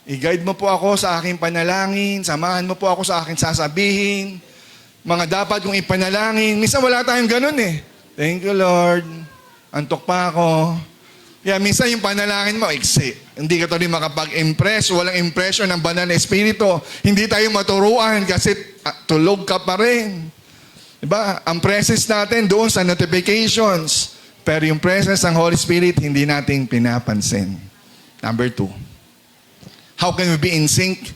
i-guide mo po ako sa aking panalangin, samahan mo po ako sa aking sasabihin, mga dapat kong ipanalangin. Minsan wala tayong gano'n eh. Thank you Lord, antok pa ako. Yeah, minsan yung panalangin mo, hindi ka tuloy makapag-impress, walang impression ng banal na Espiritu. Hindi tayo maturuan kasi tulog ka pa rin. Diba? Ang presence natin doon sa notifications, pero yung presence ng Holy Spirit, hindi natin pinapansin. Number 2, how can we be in sync?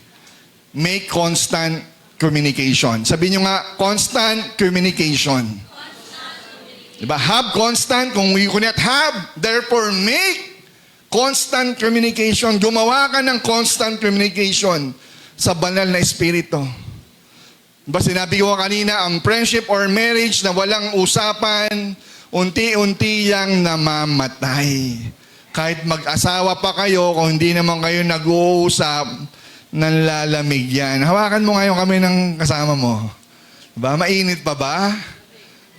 Make constant communication. Sabihin nyo nga, constant communication. Diba? Have constant, kung you cannot have, therefore make constant communication. Gumawa ka ng constant communication sa banal na Espiritu. Diba? Sinabi ko kanina, ang friendship or marriage na walang usapan, unti-unti yang namamatay. Kahit mag-asawa pa kayo, kung hindi naman kayo nag-uusap, nanlalamig yan. Hawakan mo ngayon kami ng kasama mo. Diba? Mainit pa ba?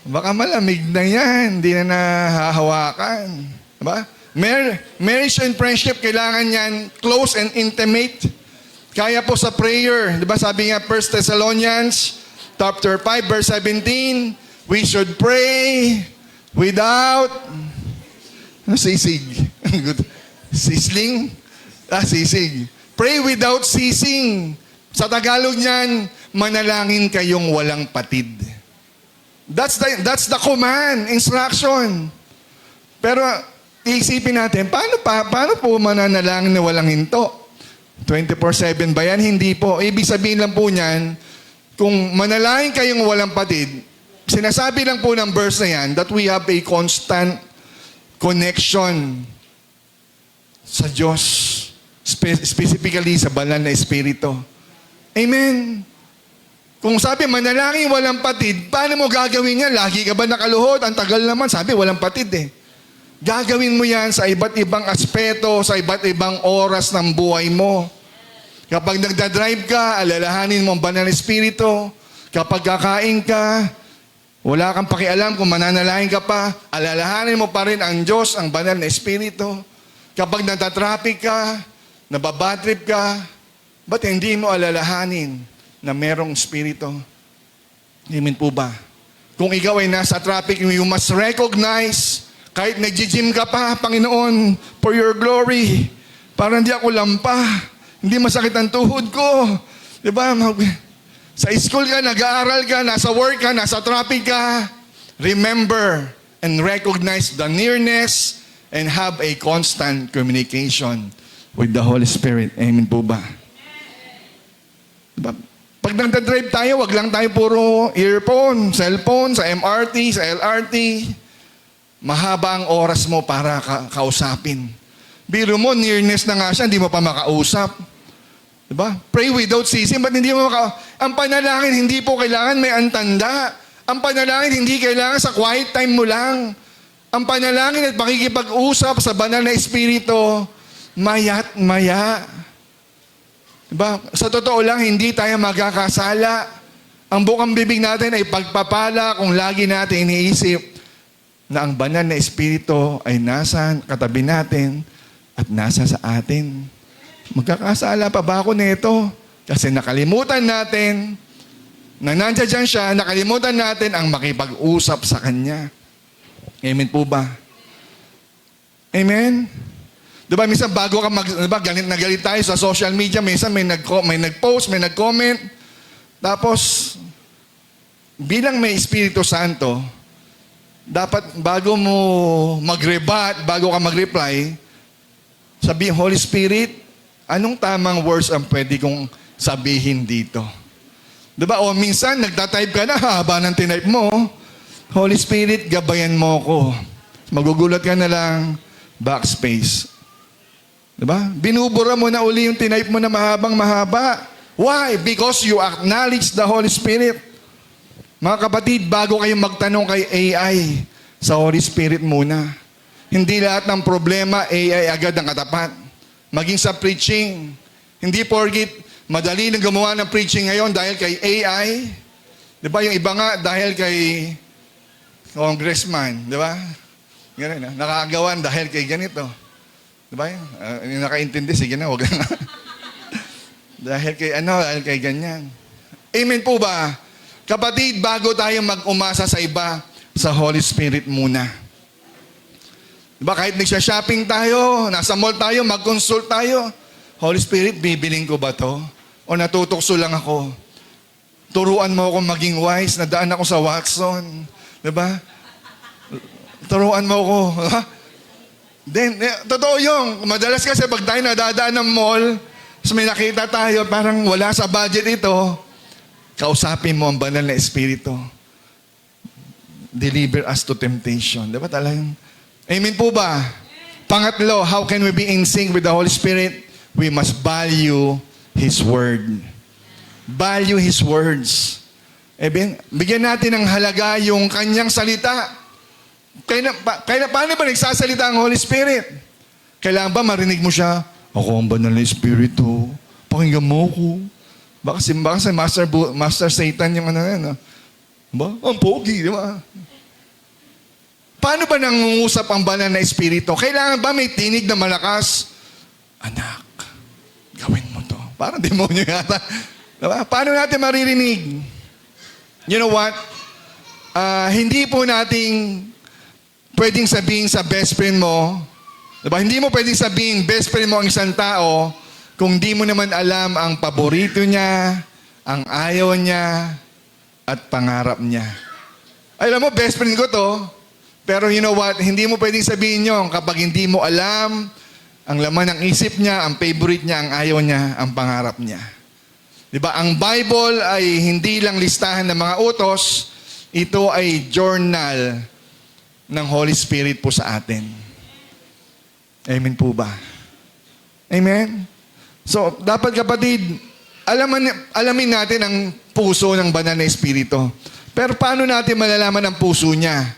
Baka malamig na yan, hindi na nahahawakan. Diba? Marriage and friendship, kailangan yan close and intimate. Kaya po sa prayer, di ba sabi nga 1 Thessalonians chapter 5 verse 17, we should pray without sisig. Sisling? Sisig. Pray without ceasing. Sa Tagalog niyan, manalangin kayong walang patid. That's the command, instruction. Pero iisipin natin, paano po mananalangin na walang hinto? 24/7 ba yan? Hindi po. Ibig sabihin lang po niyan, kung manalangin kayong walang patid, sinasabi lang po ng verse na yan that we have a constant connection sa Diyos, specifically sa banal na Espiritu. Amen. Kung sabi, manalangin walang patid, paano mo gagawin yan? Lagi ka ba nakaluhod? Ang tagal naman, sabi, walang patid eh. Gagawin mo yan sa iba't ibang aspeto, sa iba't ibang oras ng buhay mo. Kapag nagdadrive ka, alalahanin mo ang banal na Espiritu. Kapag kakain ka, wala kang pakialam kung mananalangin ka pa, alalahanin mo pa rin ang Diyos, ang banal na Espiritu. Kapag natatraffic ka, nababadtrip ka, ba't hindi mo alalahanin na merong Espiritu? Amen po ba? Kung ikaw ay nasa traffic, you must recognize Kahit nag-gym ka pa, Panginoon, for your glory, para hindi ako lampa, hindi masakit ang tuhod ko. Diba? Sa school ka, nag-aaral ka, nasa work ka, nasa traffic ka, remember and recognize the nearness and have a constant communication with the Holy Spirit. Amen po ba? Diba? Pag nagdadrive tayo, wag lang tayo puro earphone, cellphone, sa MRT, sa LRT. Mahaba ang oras mo para kausapin. Biro mo, nearness na nga siya, hindi mo pa makausap. Diba? Pray without ceasing, ba't hindi mo Ang panalangin, hindi po kailangan may antanda. Ang panalangin, hindi kailangan sa quiet time mo lang. Ang panalangin at makikipag-usap sa banal na Espiritu, maya't maya. Diba? Sa totoo lang, hindi tayo magkakasala. Ang bukang bibig natin ay pagpapala kung lagi natin iniisip na ang banal na Espiritu ay nasa katabi natin at nasa sa atin. Magkakasala pa ba ako nito? Kasi nakalimutan natin na nandiyan siya, nakalimutan natin ang makipag-usap sa Kanya. Amen po ba? Amen? Diba, minsan bago ka diba, galit na galit tayo sa social media, minsan may nag-post, may nag-comment. Tapos, bilang may Espiritu Santo, dapat bago mo mag-rebut, bago ka mag-reply, sabihin, Holy Spirit, anong tamang words ang pwede kong sabihin dito? Diba? O minsan, nagtatype ka na, haba ng tinype mo. Holy Spirit, gabayan mo ko. Magugulat ka na lang, backspace. Diba? Binubura mo na uli yung tinype mo na mahabang mahaba. Why? Because you acknowledge the Holy Spirit. Mga kapatid, bago kayo magtanong kay AI, sa Holy Spirit muna. Hindi lahat ng problema, AI agad ang katapat. Maging sa preaching, hindi porgit, madali na gumawa ng preaching ngayon dahil kay AI. Di ba? Yung iba nga dahil kay congressman, di ba? Ganun, nakagawan dahil kay ganito. Di ba? Yung nakaintindi, sige na, wag na. Dahil kay ganyan. Amen po ba? Kapatid, bago tayo mag-umasa sa iba, sa Holy Spirit muna. Diba, kahit nagsha-shopping tayo, nasa mall tayo, mag-consult tayo, Holy Spirit, bibiling ko ba to? O natutokso lang ako? Turuan mo ako maging wise, nadaan ako sa Watson. Diba? Turuan mo ako. Then, totoo yung, madalas kasi pag tayo nadadaan ng mall, so may nakita tayo, parang wala sa budget ito, kausapin mo ang banal na Espiritu. Deliver us to temptation. Diba talagang? Amen po ba? Pangatlo, how can we be in sync with the Holy Spirit? We must value His Word. Value His words. Bigyan natin ng halaga yung Kanyang salita. Paano ba nagsasalita ang Holy Spirit? Kailangan ba marinig mo siya? Ako ang banal na Espiritu. Pakinggan mo ko. Baka si Master Satan yung ano yan. Ba? Ang pogi, di ba? Paano ba nangungusap ang banal na Espiritu? Kailangan ba may tinig na malakas? Anak, gawin mo to. Parang demonyo yata. Diba? Paano natin maririnig? You know what? Hindi po nating pwedeng sabihin sa best friend mo, diba? Hindi mo pwedeng sabihin best friend mo ang isang tao kung di mo naman alam ang paborito niya, ang ayaw niya, at pangarap niya. Alam mo, best friend ko to, pero you know what? Hindi mo pwedeng sabihin yun kapag hindi mo alam ang laman ng isip niya, ang favorite niya, ang ayaw niya, ang pangarap niya. Diba? Ang Bible ay hindi lang listahan ng mga utos, ito ay journal ng Holy Spirit po sa atin. Amen po ba? Amen? So, dapat kapatid, alamin natin ang puso ng banal na Espiritu. Pero paano natin malalaman ang puso niya?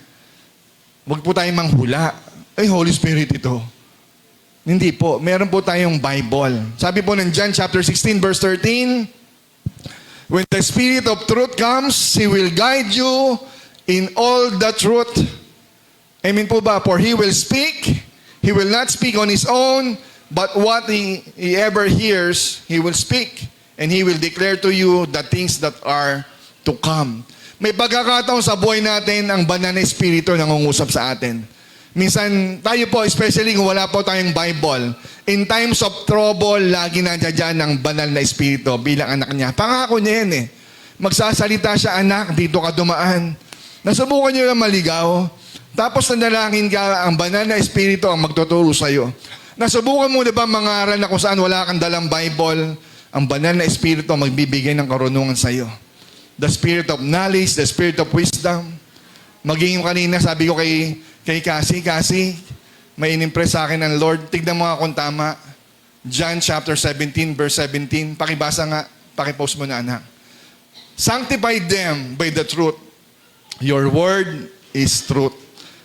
Huwag po tayong manghula. Ay, Holy Spirit ito. Hindi po. Meron po tayong Bible. Sabi po ng John chapter 16 verse 13, when the Spirit of truth comes, He will guide you in all the truth. Amen po ba? For He will speak. He will not speak on His own, but what he ever hears, He will speak. And He will declare to you the things that are to come. May pagkakataon sa buhay natin ang banal na Espiritu nangungusap sa atin. Minsan, tayo po, especially kung wala po tayong Bible, in times of trouble, lagi nandiyan ang banal na Espiritu bilang anak niya. Pangako niya yan eh. Magsasalita siya, anak, dito ka dumaan. Nasubukan niyo lang maligaw. Tapos nanalangin ka, ang banal na Espiritu ang magtuturo sa'yo. Nasubukan mo na ba mangaral na kung saan wala kang dalang Bible? Ang banal na Espiritu ang magbibigay ng karunungan sa'yo. The Spirit of knowledge, the Spirit of wisdom. Maging kanina, sabi ko kay Cassie, may inimpress sa akin ng Lord. Tignan mo nga kung tama. John chapter 17, verse 17. Pakibasa nga, pakipost mo na anak. Sanctify them by the truth. Your word is truth.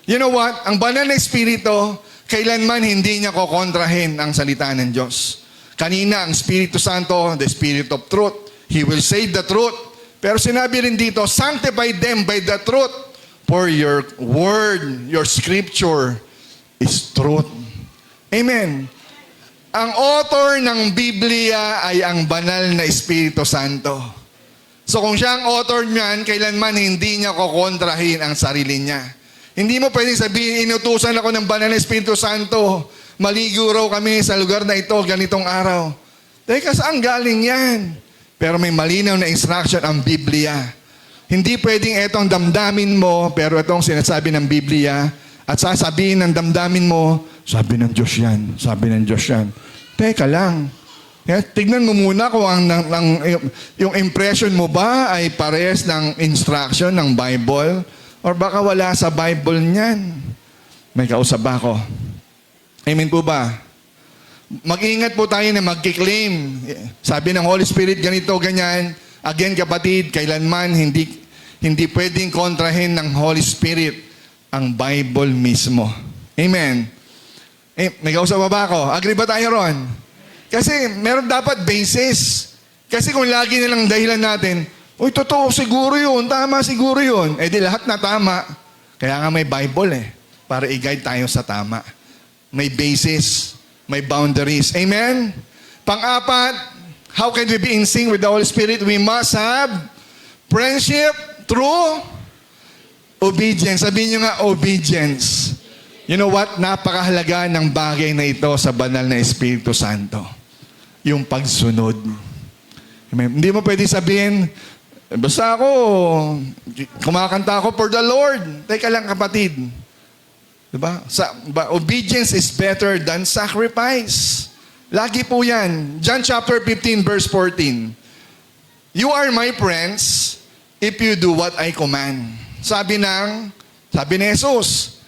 You know what? Ang banal na Espiritu, kailanman hindi niya kokontrahin ang salita ng Diyos. Kanina, ang Espiritu Santo, the Spirit of truth. He will say the truth. Pero sinabi rin dito, sanctify them by the truth. For your word, your scripture is truth. Amen. Ang author ng Biblia ay ang banal na Espiritu Santo. So kung siya ang author niyan, kailanman hindi niya kokontrahin ang sarili niya. Hindi mo pwedeng sabihin, inutusan ako ng banal na Espiritu Santo. Maligo raw kami sa lugar na ito, ganitong araw. Teka, saan galing yan? Pero may malinaw na instruction ang Biblia. Hindi pwedeng etong damdamin mo, pero itong sinasabi ng Biblia, at sasabihin ng damdamin mo, sabi ng Diyos yan, sabi ng Diyos yan. Teka lang. Tignan mo muna kung yung impression mo ba ay parehas ng instruction ng Bible, or baka wala sa Bible niyan. May kausap ako. Amen po ba? Mag-ingat po tayo na mag-claim. Sabi ng Holy Spirit, ganito, ganyan. Again, kapatid, kailanman hindi pwedeng kontrahin ng Holy Spirit ang Bible mismo. Amen. May kausap ba ako? Agree ba tayo ron? Kasi meron dapat basis. Kasi kung lagi nilang dahilan natin, uy, totoo, siguro yun, tama, siguro yun. Eh di lahat na tama. Kaya nga may Bible para i-guide tayo sa tama. May basis, may boundaries. Amen? Pang-apat, how can we be in sync with the Holy Spirit? We must have friendship through obedience. Sabihin nyo nga, obedience. You know what? Napakahalaga ng bagay na ito sa banal na Espiritu Santo. Yung pagsunod. Hindi mo pwede sabihin, basta ako, kumakanta ako for the Lord. Teka lang kapatid. Diba? Obedience is better than sacrifice. Lagi po yan. John chapter 15 verse 14. You are my friends if you do what I command. Sabi ni Jesus.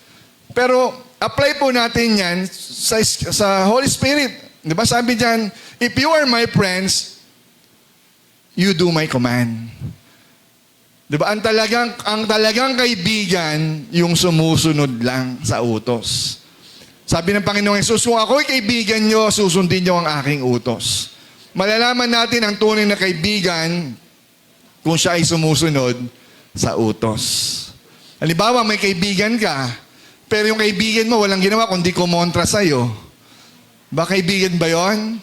Pero apply po natin yan sa Holy Spirit. Di ba sabi dyan, if you are my friends, you do my command. Di ba? Ang talagang kaibigan, yung sumusunod lang sa utos. Sabi ng Panginoong Jesus, kung ako'y kaibigan nyo, susundin nyo ang aking utos. Malalaman natin ang tunay na kaibigan kung siya ay sumusunod sa utos. Halimbawa, may kaibigan ka, pero yung kaibigan mo walang ginawa kundi kumontra sa'yo. Ba kaibigan ba yon?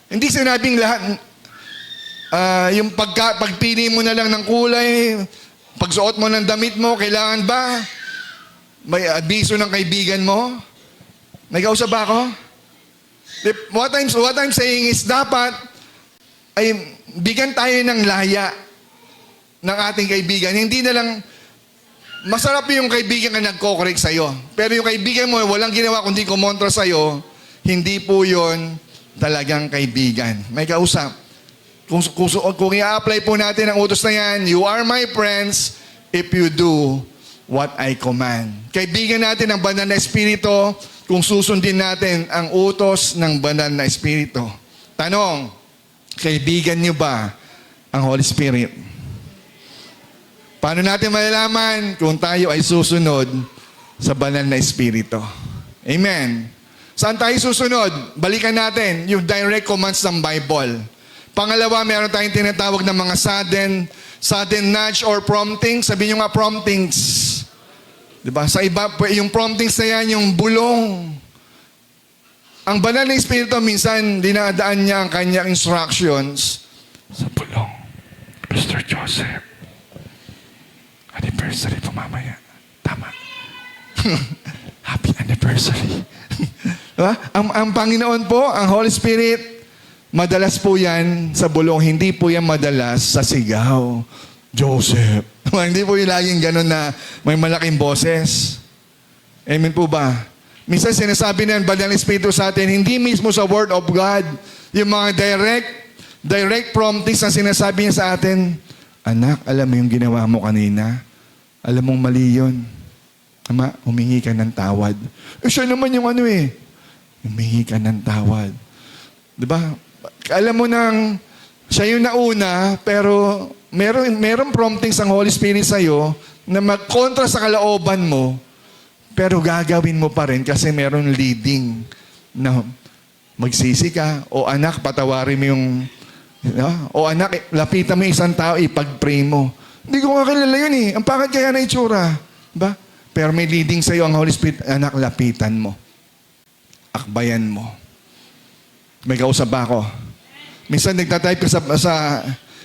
Hindi sinabing lahat, yung pagpili mo na lang ng kulay, pagsuot mo ng damit mo, kailangan ba may abiso ng kaibigan mo? May kausap ba ako? What I'm saying is dapat ay bigyan tayo ng laya ng ating kaibigan. Hindi na lang, masarap yung kaibigan na nagko-correct sa'yo. Pero yung kaibigan mo, walang ginawa kundi kumontra sa'yo, hindi po yon talagang kaibigan. May kausap. Kung i-apply po natin ang utos na yan, you are my friends if you do what I command. Kaibigan natin ang banal na Espiritu kung susundin natin ang utos ng banal na Espiritu. Tanong, kaibigan niyo ba ang Holy Spirit? Paano natin malalaman kung tayo ay susunod sa banal na Espiritu? Amen. Saan tayo susunod? Balikan natin yung direct commands ng Bible. Pangalawa, meron tayong tinatawag na mga sudden nudge or prompting. Sabihin nyo nga promptings. Diba? Sa iba, yung promptings na yan, yung bulong. Ang banal na Espiritu, minsan, dinadaan niya ang kanyang instructions sa bulong. Mr. Joseph, anniversary po mamaya. Tama. Happy anniversary. universally. Diba? Ang Panginoon po, ang Holy Spirit, madalas po yan sa bulong, hindi po yan madalas sa sigaw. Joseph. Hindi po yung laging ganun na may malaking boses. Amen po ba? Minsan sinasabi na yung Banal na Espiritu sa atin, hindi mismo sa Word of God, yung mga direct promptings na sinasabi niya sa atin, anak, alam mo yung ginawa mo kanina? Alam mong mali yun. Ama, humingi ka ng tawad. Siya naman yung humingi ka ng tawad. Diba? Alam mo nang siya yung nauna, pero meron promptings ang Holy Spirit sa'yo na magkontra sa kalooban mo, pero gagawin mo pa rin kasi meron leading na magsisi ka, o anak, patawarin mo yung, o anak, lapitan mo yung isang tao, ipag-pray mo. Hindi ko nga kilala yun eh. Ang pangit kaya na itsura. Diba? Pero may leading sa'yo ang Holy Spirit, anak, lapitan mo. Akbayan mo. May kausap ba ako? Minsan nagtatype ka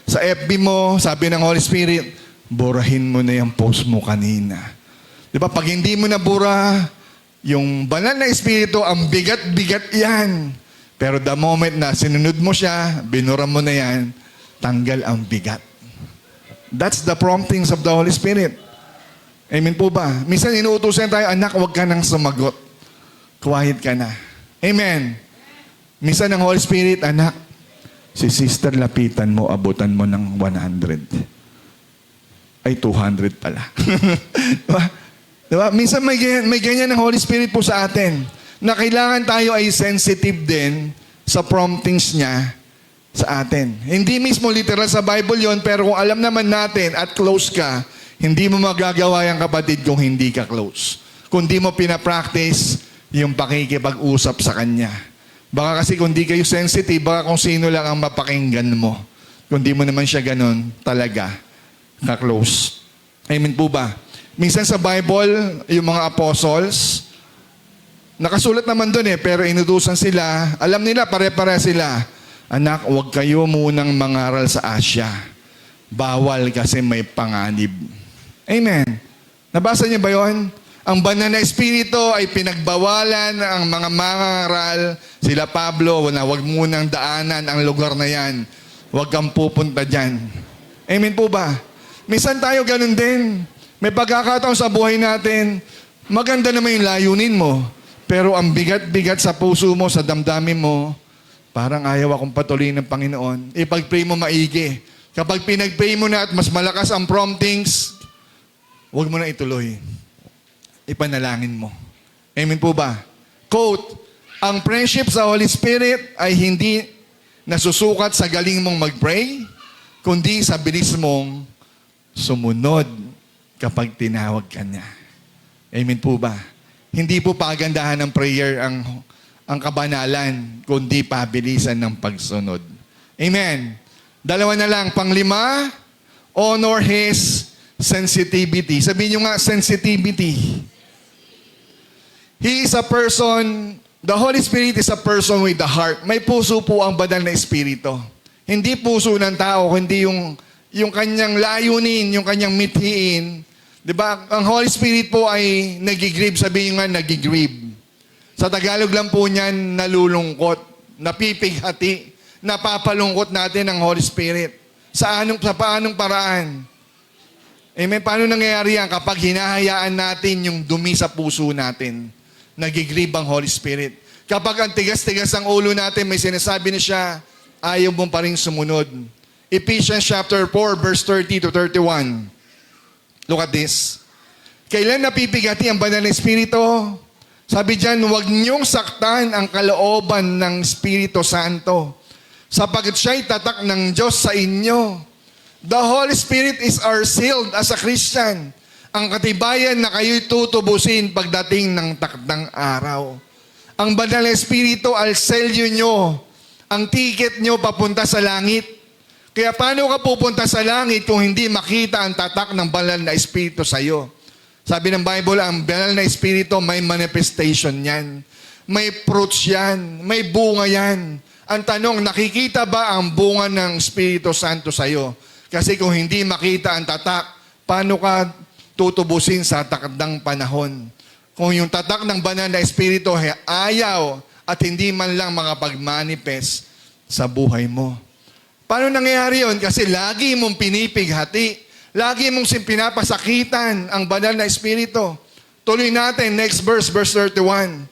sa FB mo, sabi ng Holy Spirit, burahin mo na yung post mo kanina. Di ba? Pag hindi mo nabura, yung banal na Espiritu, ang bigat-bigat yan. Pero the moment na sinunod mo siya, binura mo na yan, tanggal ang bigat. That's the promptings of the Holy Spirit. Amen po ba? Minsan inuutusan tayo, anak, huwag ka nang sumagot. Quiet ka na. Amen. Minsan ang Holy Spirit, anak, si sister lapitan mo, abutan mo ng 100. Ay, 200 pala. Diba? Diba? Minsan may ganyan ng Holy Spirit po sa atin na kailangan tayo ay sensitive din sa promptings niya sa atin. Hindi mismo literal sa Bible yon, pero kung alam naman natin at close ka, hindi mo magagawa yung kapatid kung hindi ka close. Kung di mo pinapractice yung pakikipag-usap sa Kanya. Baka kasi kung di kayo sensitive, baka kung sino lang ang mapakinggan mo. Kung di mo naman siya ganun, talaga, ka-close. Amen po ba? Minsan sa Bible, yung mga apostles, nakasulat naman doon pero inutusan sila, alam nila, pare-pare sila, anak, huwag kayo munang mangaral sa Asya. Bawal kasi may panganib. Amen. Nabasa niyo ba yun? Ang banal na Espiritu ay pinagbawalan ang mga mangaral. Sila Pablo, na huwag munang daanan ang lugar na yan. Huwag kang pupunta dyan. Amen po ba? Minsan tayo ganun din. May pagkakataon sa buhay natin, maganda naman yung layunin mo, pero ang bigat-bigat sa puso mo, sa damdamin mo, parang ayaw akong patuloyin ng Panginoon. Ipag-pray mo maigi. Kapag pinag-pray mo na at mas malakas ang promptings, huwag mo na ituloy. Ipanalangin mo. Amen po ba? Quote, ang friendship sa Holy Spirit ay hindi nasusukat sa galing mong mag-pray, kundi sa bilis mong sumunod kapag tinawag ka niya. Amen po ba? Hindi po pagandahan ng prayer ang kabanalan, kundi pabilisan ng pagsunod. Amen. Dalawa na lang. Panglima, honor His sensitivity. Sabihin nyo nga, sensitivity. He is a person, the Holy Spirit is a person with the heart. May puso po ang banal na Espiritu. Hindi puso ng tao, kundi yung kanyang layunin, yung kanyang mithiin. Diba? Ang Holy Spirit po ay nagigrieve. Sabihin nga, nagigrieve. Sa Tagalog lang po niyan, nalulungkot, napipighati, napapalungkot natin ang Holy Spirit. Sa paanong paraan? Amen? Paano nangyayari yan? Kapag hinahayaan natin yung dumi sa puso natin, nagigrieve ang Holy Spirit. Kapag ang tigas-tigas ang ulo natin, may sinasabi na siya, ayaw mo pa rin sumunod. Ephesians chapter 4, verse 30 to 31. Look at this. Kailan napipigati ang banal na Espiritu? Sabi dyan, huwag niyong saktan ang kalooban ng Espiritu Santo, sapagkat siya'y tatak ng Diyos sa inyo. The Holy Spirit is our shield as a Christian. Ang katibayan na kayo'y tutubusin pagdating ng takdang araw. Ang banal na Espiritu al selyo nyo, ang ticket nyo papunta sa langit. Kaya paano ka pupunta sa langit kung hindi makita ang tatak ng banal na Espiritu sa iyo? Sabi ng Bible, ang banal na Espiritu may manifestation yan. May fruits yan. May bunga yan. Ang tanong, nakikita ba ang bunga ng Espiritu Santo sa iyo? Kasi kung hindi makita ang tatak, paano ka tutubusin sa takdang panahon? kung yung tatak ng banal na Espiritu ay ayaw at hindi man lang makapag-manifest sa buhay mo. Paano nangyayari yun? Kasi lagi mong pinipighati. Lagi mong pinapasakitan ang banal na Espiritu. Tuloy natin, next verse, verse 31.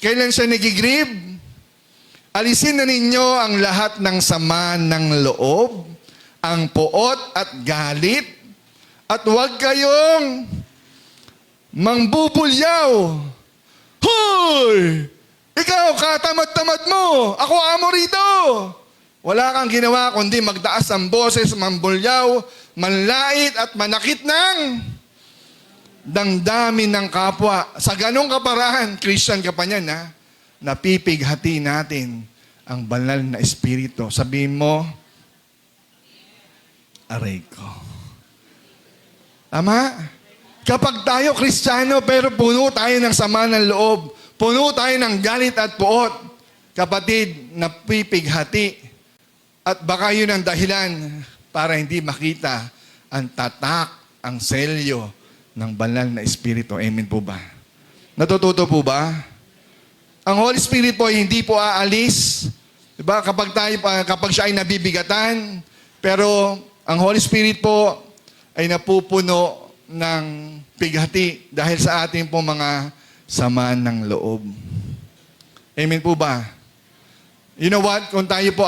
Kailan siya nagigrieve? Alisin na ninyo ang lahat ng sama ng loob, ang puot at galit, at huwag kayong mangbubulyaw. Hoy! Ikaw, katamad-tamad mo! Ako amo rito! Wala kang ginawa kundi magtaas ang boses, mambulyaw, manlait at manakit ng damdamin ng kapwa. Sa ganong kaparaan, Christian ka pa niyan, ha? Napipighati natin ang banal na Espiritu. Sabihin mo, aray ko. Tama? Kapag tayo Kristiyano pero puno tayo ng sama ng loob, puno tayo ng galit at puot, kapatid, napipighati. At baka yun ang dahilan para hindi makita ang tatak, ang selyo ng banal na Espiritu. Amen po ba? Natututo po ba? Ang Holy Spirit po hindi po aalis. Diba? Kapag siya ay nabibigatan, pero ang Holy Spirit po ay napupuno ng pighati dahil sa ating po mga samaan ng loob. Amen po ba? You know what? Kung tayo po,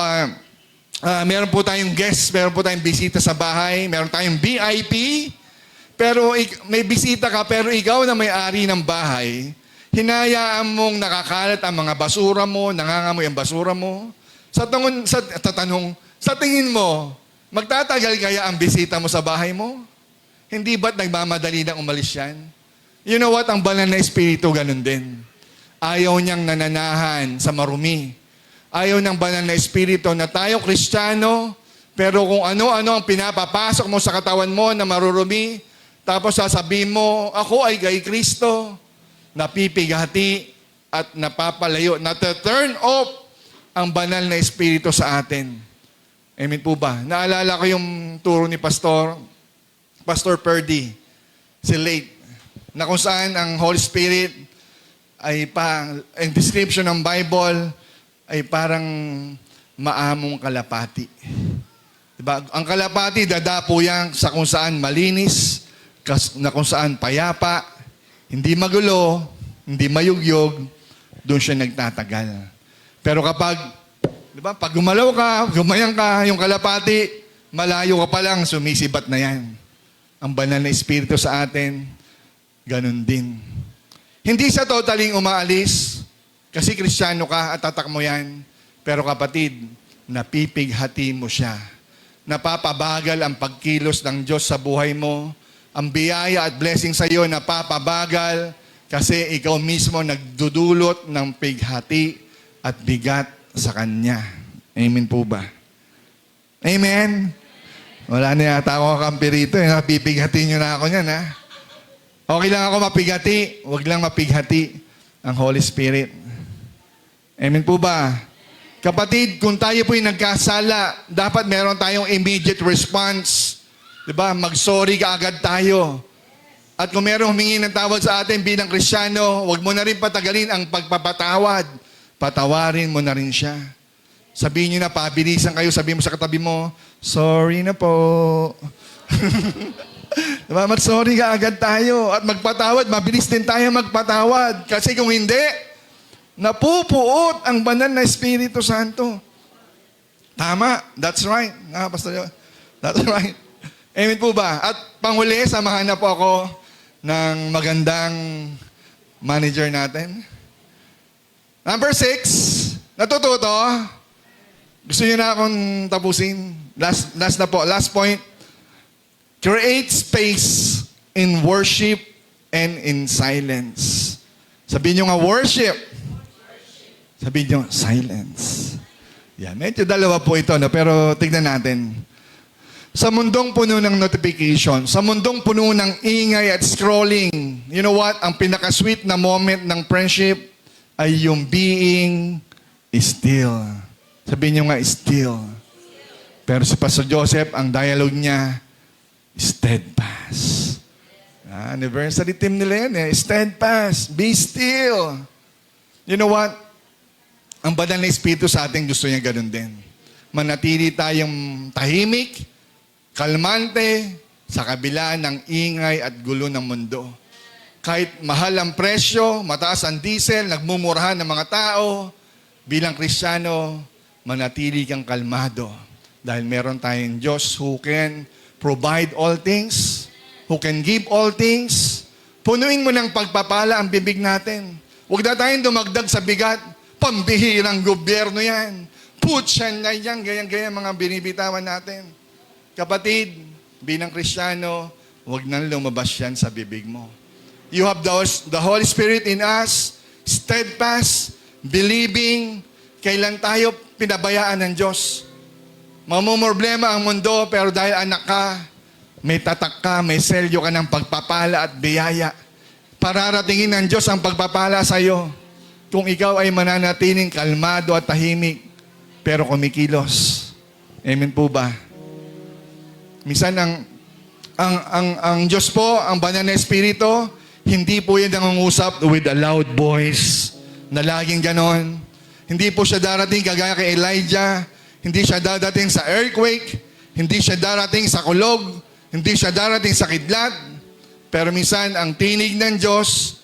meron po tayong guest, meron po tayong bisita sa bahay, meron tayong VIP, pero may bisita ka, pero ikaw na may-ari ng bahay, hinayaan mong nakakalat ang mga basura mo, nangangamoy ang basura mo. Sa tingin mo, magtatagal kaya ang bisita mo sa bahay mo? Hindi ba't nagmamadali na umalis yan? You know what? Ang banal na Espiritu, ganun din. Ayaw niyang nananahan sa marumi. Ayaw ng banal na Espiritu na tayo Kristiyano, pero kung ano-ano ang pinapapasok mo sa katawan mo na marurumi, tapos sasabihin mo, ako ay kay Kristo, napipighati at napapalayo, turn off ang banal na Espiritu sa atin. Amen po ba? Naalala ko yung turo ni Pastor Purdy, si late, na kung saan ang Holy Spirit ay ang description ng Bible ay parang maamong kalapati. Diba? Ang kalapati, dadapo yan sa kung saan malinis, na kung saan payapa, hindi magulo, hindi mayugyog, doon siya nagtatagal. Pero kapag, diba, pag gumalaw ka, gumayang ka, yung kalapati, malayo ka pa lang, sumisibat na yan. Ang banal na Espiritu sa atin, ganun din. Hindi siya totaling umaalis, kasi Kristiyano ka at tatak mo yan. Pero kapatid, napipighati mo siya. Napapabagal ang pagkilos ng Diyos sa buhay mo. Ang biyaya at blessing sa iyo napapabagal kasi ikaw mismo nagdudulot ng pighati at bigat sa Kanya. Amen po ba? Amen? Wala na yata ako kakampi rito. Napipighati nyo na ako yan, ha? Okay lang ako mapighati. Huwag lang mapighati ang Holy Spirit. Amen po ba? Kapatid, kung tayo po'y nagkasala, dapat meron tayong immediate response. Diba? Mag-sorry ka agad tayo. At kung merong humingi ng tawad sa atin bilang Kristiyano, huwag mo na rin patagalin ang pagpapatawad. Patawarin mo na rin siya. Sabihin nyo na, pabilisan kayo, sabihin mo sa katabi mo, sorry na po. Diba? Mag-sorry ka agad tayo. At magpatawad, mabilis din tayo magpatawad. Kasi kung hindi, napupuot ang banal na Espiritu Santo. Tama. That's right. Pastor John. That's right. Amen po ba? At panghuli, samahan na po ako ng magandang manager natin. Number 6, natututo. Gusto niyo na akong tapusin? Last na po. Last point. Create space in worship and in silence. Sabihin niyo nga, worship. Sabihin niyo, silence. Yan. Medyo dalawa po ito, no? Pero tignan natin. Sa mundong puno ng notification, sa mundong puno ng ingay at scrolling, you know what? Ang pinaka-sweet na moment ng friendship ay yung being still. Sabihin niyo nga, still. Pero si Pastor Joseph, ang dialogue niya, steadfast. Anniversary team nila yan eh. Steadfast. Be still. You know what? Ang banal na Espiritu sa atin gusto niya ganun din. Manatili tayong tahimik, kalmante, sa kabila ng ingay at gulo ng mundo. Kahit mahal ang presyo, mataas ang diesel, nagmumurahan ng mga tao, bilang Kristiyano, manatili kang kalmado. Dahil meron tayong Diyos who can provide all things, who can give all things. Punuin mo ng pagpapala ang bibig natin. Huwag na tayong dumagdag sa bigat. Pambihirang gobyerno yan. Putyan na yan, ganyan-ganyan mga binibitawan natin. Kapatid, bilang Kristiyano, huwag nang lumabas yan sa bibig mo. You have the Holy Spirit in us, steadfast, believing, kailan tayo pinabayaan ng Diyos. Mamumroblema ang mundo, pero dahil anak ka, may tatak ka, may selyo ka ng pagpapala at biyaya. Pararatingin ng Diyos ang pagpapala sa iyo kung ikaw ay mananatiling kalmado at tahimik, pero kumikilos. Amen po ba? Minsan ang Diyos po, ang banal na Espiritu, hindi po yan nangungusap with a loud voice na laging ganon. Hindi po siya darating kagaya kay Elijah. Hindi siya darating sa earthquake. Hindi siya darating sa kulog. Hindi siya darating sa kidlat. Pero minsan, ang tinig ng Diyos,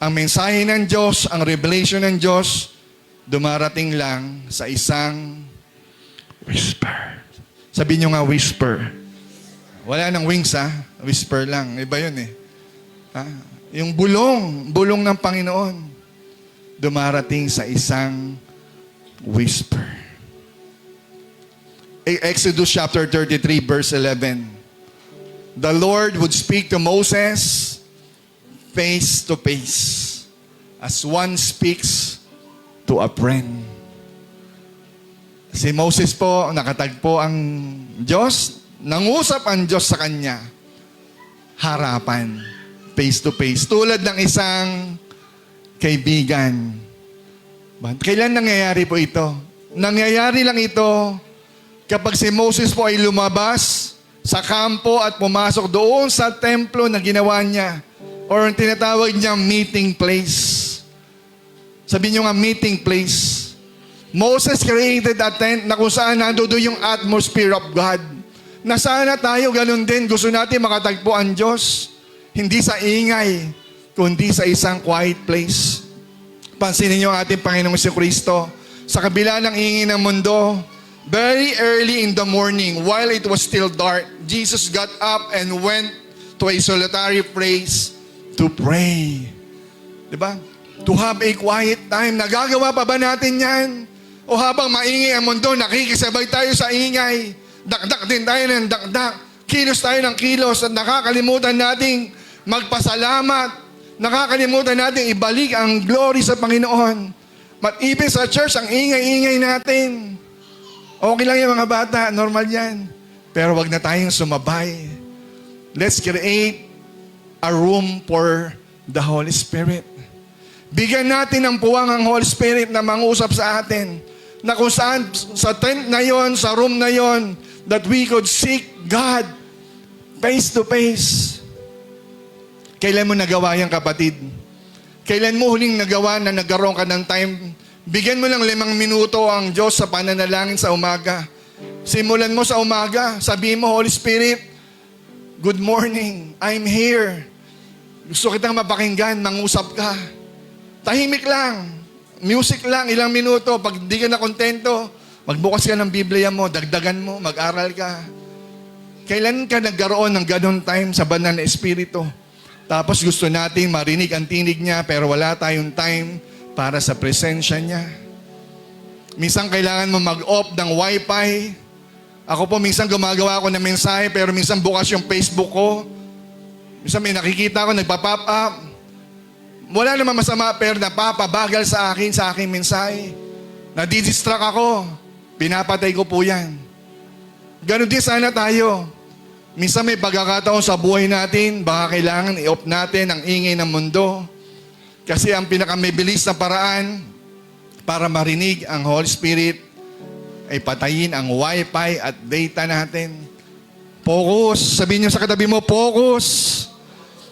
ang mensahe ng Diyos, ang revelation ng Diyos, dumarating lang sa isang whisper. Sabi nyo nga, whisper. Wala nang wings, ha? Whisper lang. Iba yun, eh. Ha? Yung bulong ng Panginoon, dumarating sa isang whisper. Exodus chapter 33, verse 11. The Lord would speak to Moses face to face, as one speaks to a friend. Si Moses po, nakatagpo ang Diyos, nangusap ang Diyos sa kanya, harapan, face to face, tulad ng isang kaibigan. Kailan nangyayari po ito? Nangyayari lang ito kapag si Moses po ay lumabas sa kampo at pumasok doon sa templo na ginawa niya, or ang tinatawag niya meeting place. Sabi niyo nga, meeting place. Moses created a tent na kung saan nandoon yung atmosphere of God. Na sana tayo ganun din. Gusto natin makatagpo ang Diyos. Hindi sa ingay, kundi sa isang quiet place. Pansinin niyo ang ating Panginoong Jesucristo. Sa kabila ng ingay ng mundo, very early in the morning, while it was still dark, Jesus got up and went to a solitary place to pray. Diba? To have a quiet time. Nagagawa pa ba natin yan? O habang maingay ang mundo, nakikisabay tayo sa ingay. Dakdak din tayo ng dakdak. Kilos tayo ng kilos at nakakalimutan nating magpasalamat. Nakakalimutan nating ibalik ang glory sa Panginoon. But even sa church, ang ingay-ingay natin. Okay lang yung mga bata, normal yan. Pero wag na tayong sumabay. Let's create a room for the Holy Spirit. Bigyan natin ng puwang ang Holy Spirit na mangusap sa atin. Na kung saan, sa tent na yon, sa room na yon, that we could seek God face to face. Kailan mo nagawa yan, kapatid? Kailan mo huling nagawa na nagkaroon ka ng time? Bigyan mo lang 5 minuto ang Diyos sa pananalangin sa umaga. Simulan mo sa umaga. Sabihin mo, Holy Spirit, good morning. I'm here. Gusto kitang mapakinggan, mangusap ka. Tahimik lang. Music lang, ilang minuto. Pag di ka na kontento, magbukas ka ng Biblia mo, dagdagan mo, mag-aral ka. Kailan ka nagkaroon ng ganun time sa banal na Espiritu? Tapos gusto natin marinig ang tinig niya, pero wala tayong time para sa presensya niya. Minsan kailangan mo mag-off ng wifi. Ako po minsan gumagawa ako ng mensahe, pero minsan bukas yung Facebook ko. Minsan may nakikita ko, nagpa-pop up. Wala naman masama, pero napapabagal sa aking mensahe. Nadidistract ako. Pinapatay ko po yan. Ganon din sana tayo. Minsan may pagkakataon sa buhay natin, baka kailangan i-off natin ang ingay ng mundo. Kasi ang pinakamabilis na paraan para marinig ang Holy Spirit ay patayin ang wifi at data natin. Focus. Sabihin niyo sa katabi mo, focus.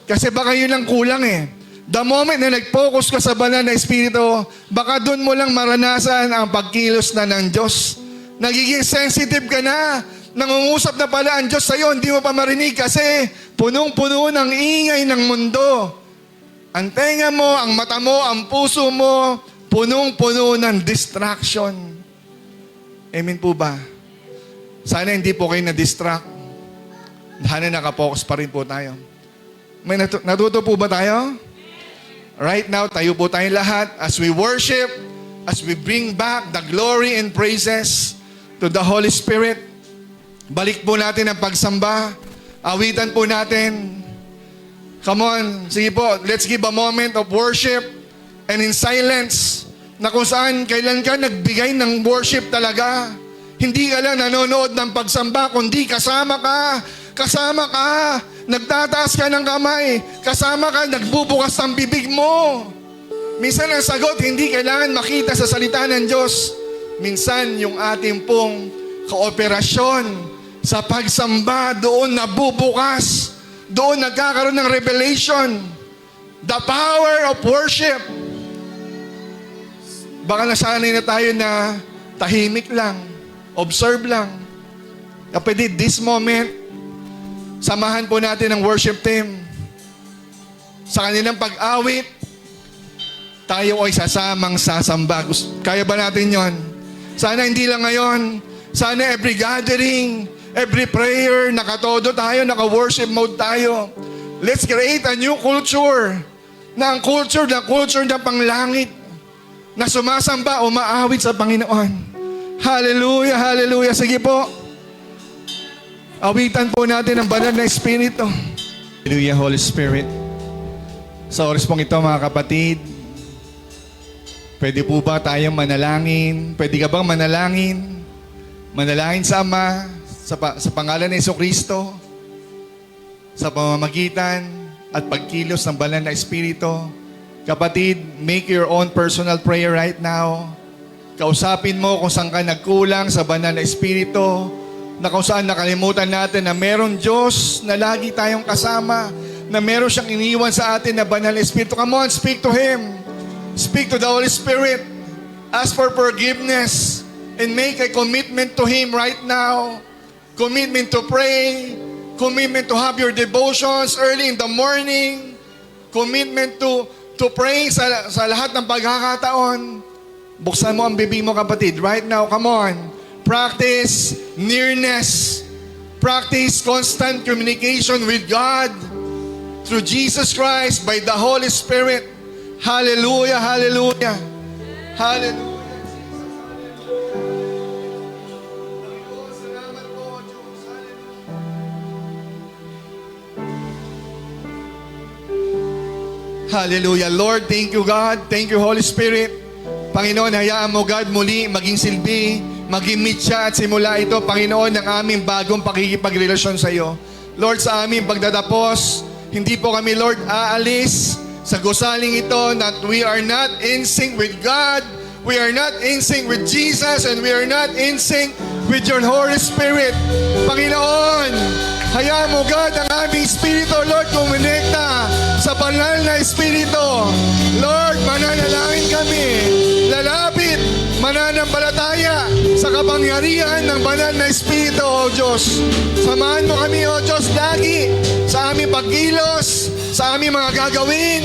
Kasi baka yun ang kulang eh. The moment na nag-focus ka sa banal na Espiritu, baka doon mo lang maranasan ang pagkilos na ng Diyos. Nagiging sensitive ka na. Nangungusap na pala ang Diyos sa'yo, hindi mo pa marinig kasi punong-puno ng ingay ng mundo. Ang tenga mo, ang mata mo, ang puso mo, punong-puno ng distraction. Amen po ba? Sana hindi po kayo na-distract. Sana nakapokus pa rin po tayo. May natuto po ba tayo? Right now, tayo po tayong lahat as we worship, as we bring back the glory and praises to the Holy Spirit. Balik po natin ang pagsamba. Awitan po natin. Come on, sige po, let's give a moment of worship and in silence na kung saan kailan ka nagbigay ng worship talaga. Hindi ka lang nanonood ng pagsamba, kundi kasama ka. Kasama ka. Nagtataas ka ng kamay. Kasama ka, nagbubukas ng bibig mo. Minsan ang sagot, hindi kailangan makita sa salita ng Diyos. Minsan yung ating pong kooperasyon sa pagsamba, doon nabubukas. Doon nagkakaroon ng revelation. The power of worship. Baka nasanay na tayo na tahimik lang, observe lang. Kapatid, this moment, samahan po natin ang worship team. Sa kanilang pag-awit, tayo ay sasamang sasamba. Kaya ba natin yon? Sana hindi lang ngayon. Sana every gathering, every prayer, nakatodo tayo, naka-worship mode tayo. Let's create a new culture. Na ang culture na panglangit. Na sumasamba, umaawit sa Panginoon. Hallelujah, hallelujah. Sige po. Awitan po natin ang banal na Espiritu. Hallelujah, Holy Spirit. Sa oras pong ito, mga kapatid, pwede po ba tayong manalangin? Pwede ka bang manalangin? Manalangin sa Ama, sa pangalan ni Jesucristo, sa pamamagitan at pagkilos ng banal na Espiritu. Kapatid, make your own personal prayer right now. Kausapin mo kung saan ka nagkulang sa banal na Espiritu, na kung saan nakalimutan natin na meron Diyos na lagi tayong kasama, na meron siyang iniwan sa atin na banal na Espiritu. Come on, speak to Him. Speak to the Holy Spirit. Ask for forgiveness and make a commitment to Him right now. Commitment to pray. Commitment to have your devotions early in the morning. Commitment to pray sa lahat ng pagkakataon. Buksan mo ang bibig mo, kapatid. Right now, come on. Practice nearness. Practice constant communication with God through Jesus Christ by the Holy Spirit. Hallelujah, hallelujah. Hallelujah. Salamat po, Diyos. Hallelujah. Lord, thank you, God. Thank you, Holy Spirit. Panginoon, hayaan mo, God, muli maging silbi, maging mitya at simula ito, Panginoon, ng aming bagong pakikipagrelasyon sa iyo. Lord, sa aming pagtatapos, hindi po kami, Lord, aalis sa gusaling ito that we are not in sync with God, we are not in sync with Jesus, and we are not in sync with your Holy Spirit. Panginoon, hayaan mo, God, ang aming Espiritu, Lord, kumonekta sa banal na Espiritu. Lord, mananalangin kami, lalapit, mananampalataya sa kapangyarihan ng banal na Espiritu, O Diyos. Samahan mo kami, O Diyos, lagi sa aming pagkilos, sa aming mga gagawin.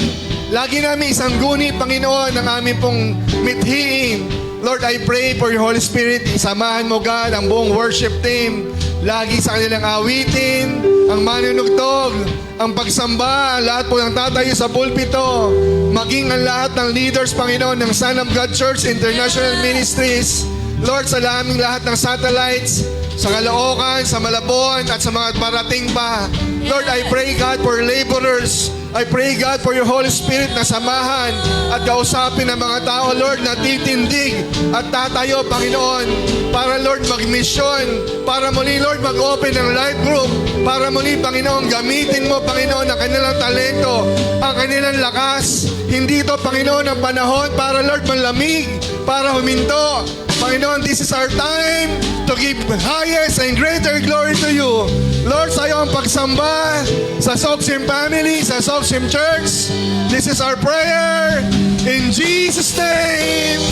Lagi namin isang guni, Panginoon, ang aming pong mithiin. Lord, I pray for your Holy Spirit. Samahan mo, God, ang buong worship team. Lagi sa kanilang awitin, ang manunugtog, ang pagsamba, lahat po ng tatayo sa pulpito, maging ang lahat ng leaders, Panginoon, ng Son of God Church International Ministries. Lord, sa laming lahat ng satellites, sa Caloocan, sa Malabon, at sa mga parating pa. Lord, I pray, God, for laborers. I pray, God, for your Holy Spirit na samahan at kausapin ng mga tao, Lord, na titindig at tatayo, Panginoon, para, Lord, mag-mission, para muli, Lord, mag-open ng life group, para muli, Panginoon, gamitin mo, Panginoon, ang kanilang talento, ang kanilang lakas. Hindi ito, Panginoon, ang panahon para, Lord, manlamig, para huminto. Panginoon, this is our time to give highest and greater glory to you. Lord, sa iyo ang pagsamba sa Soksim family, sa Soksim Church. This is our prayer. In Jesus' name.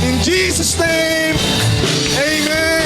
In Jesus' name. Amen.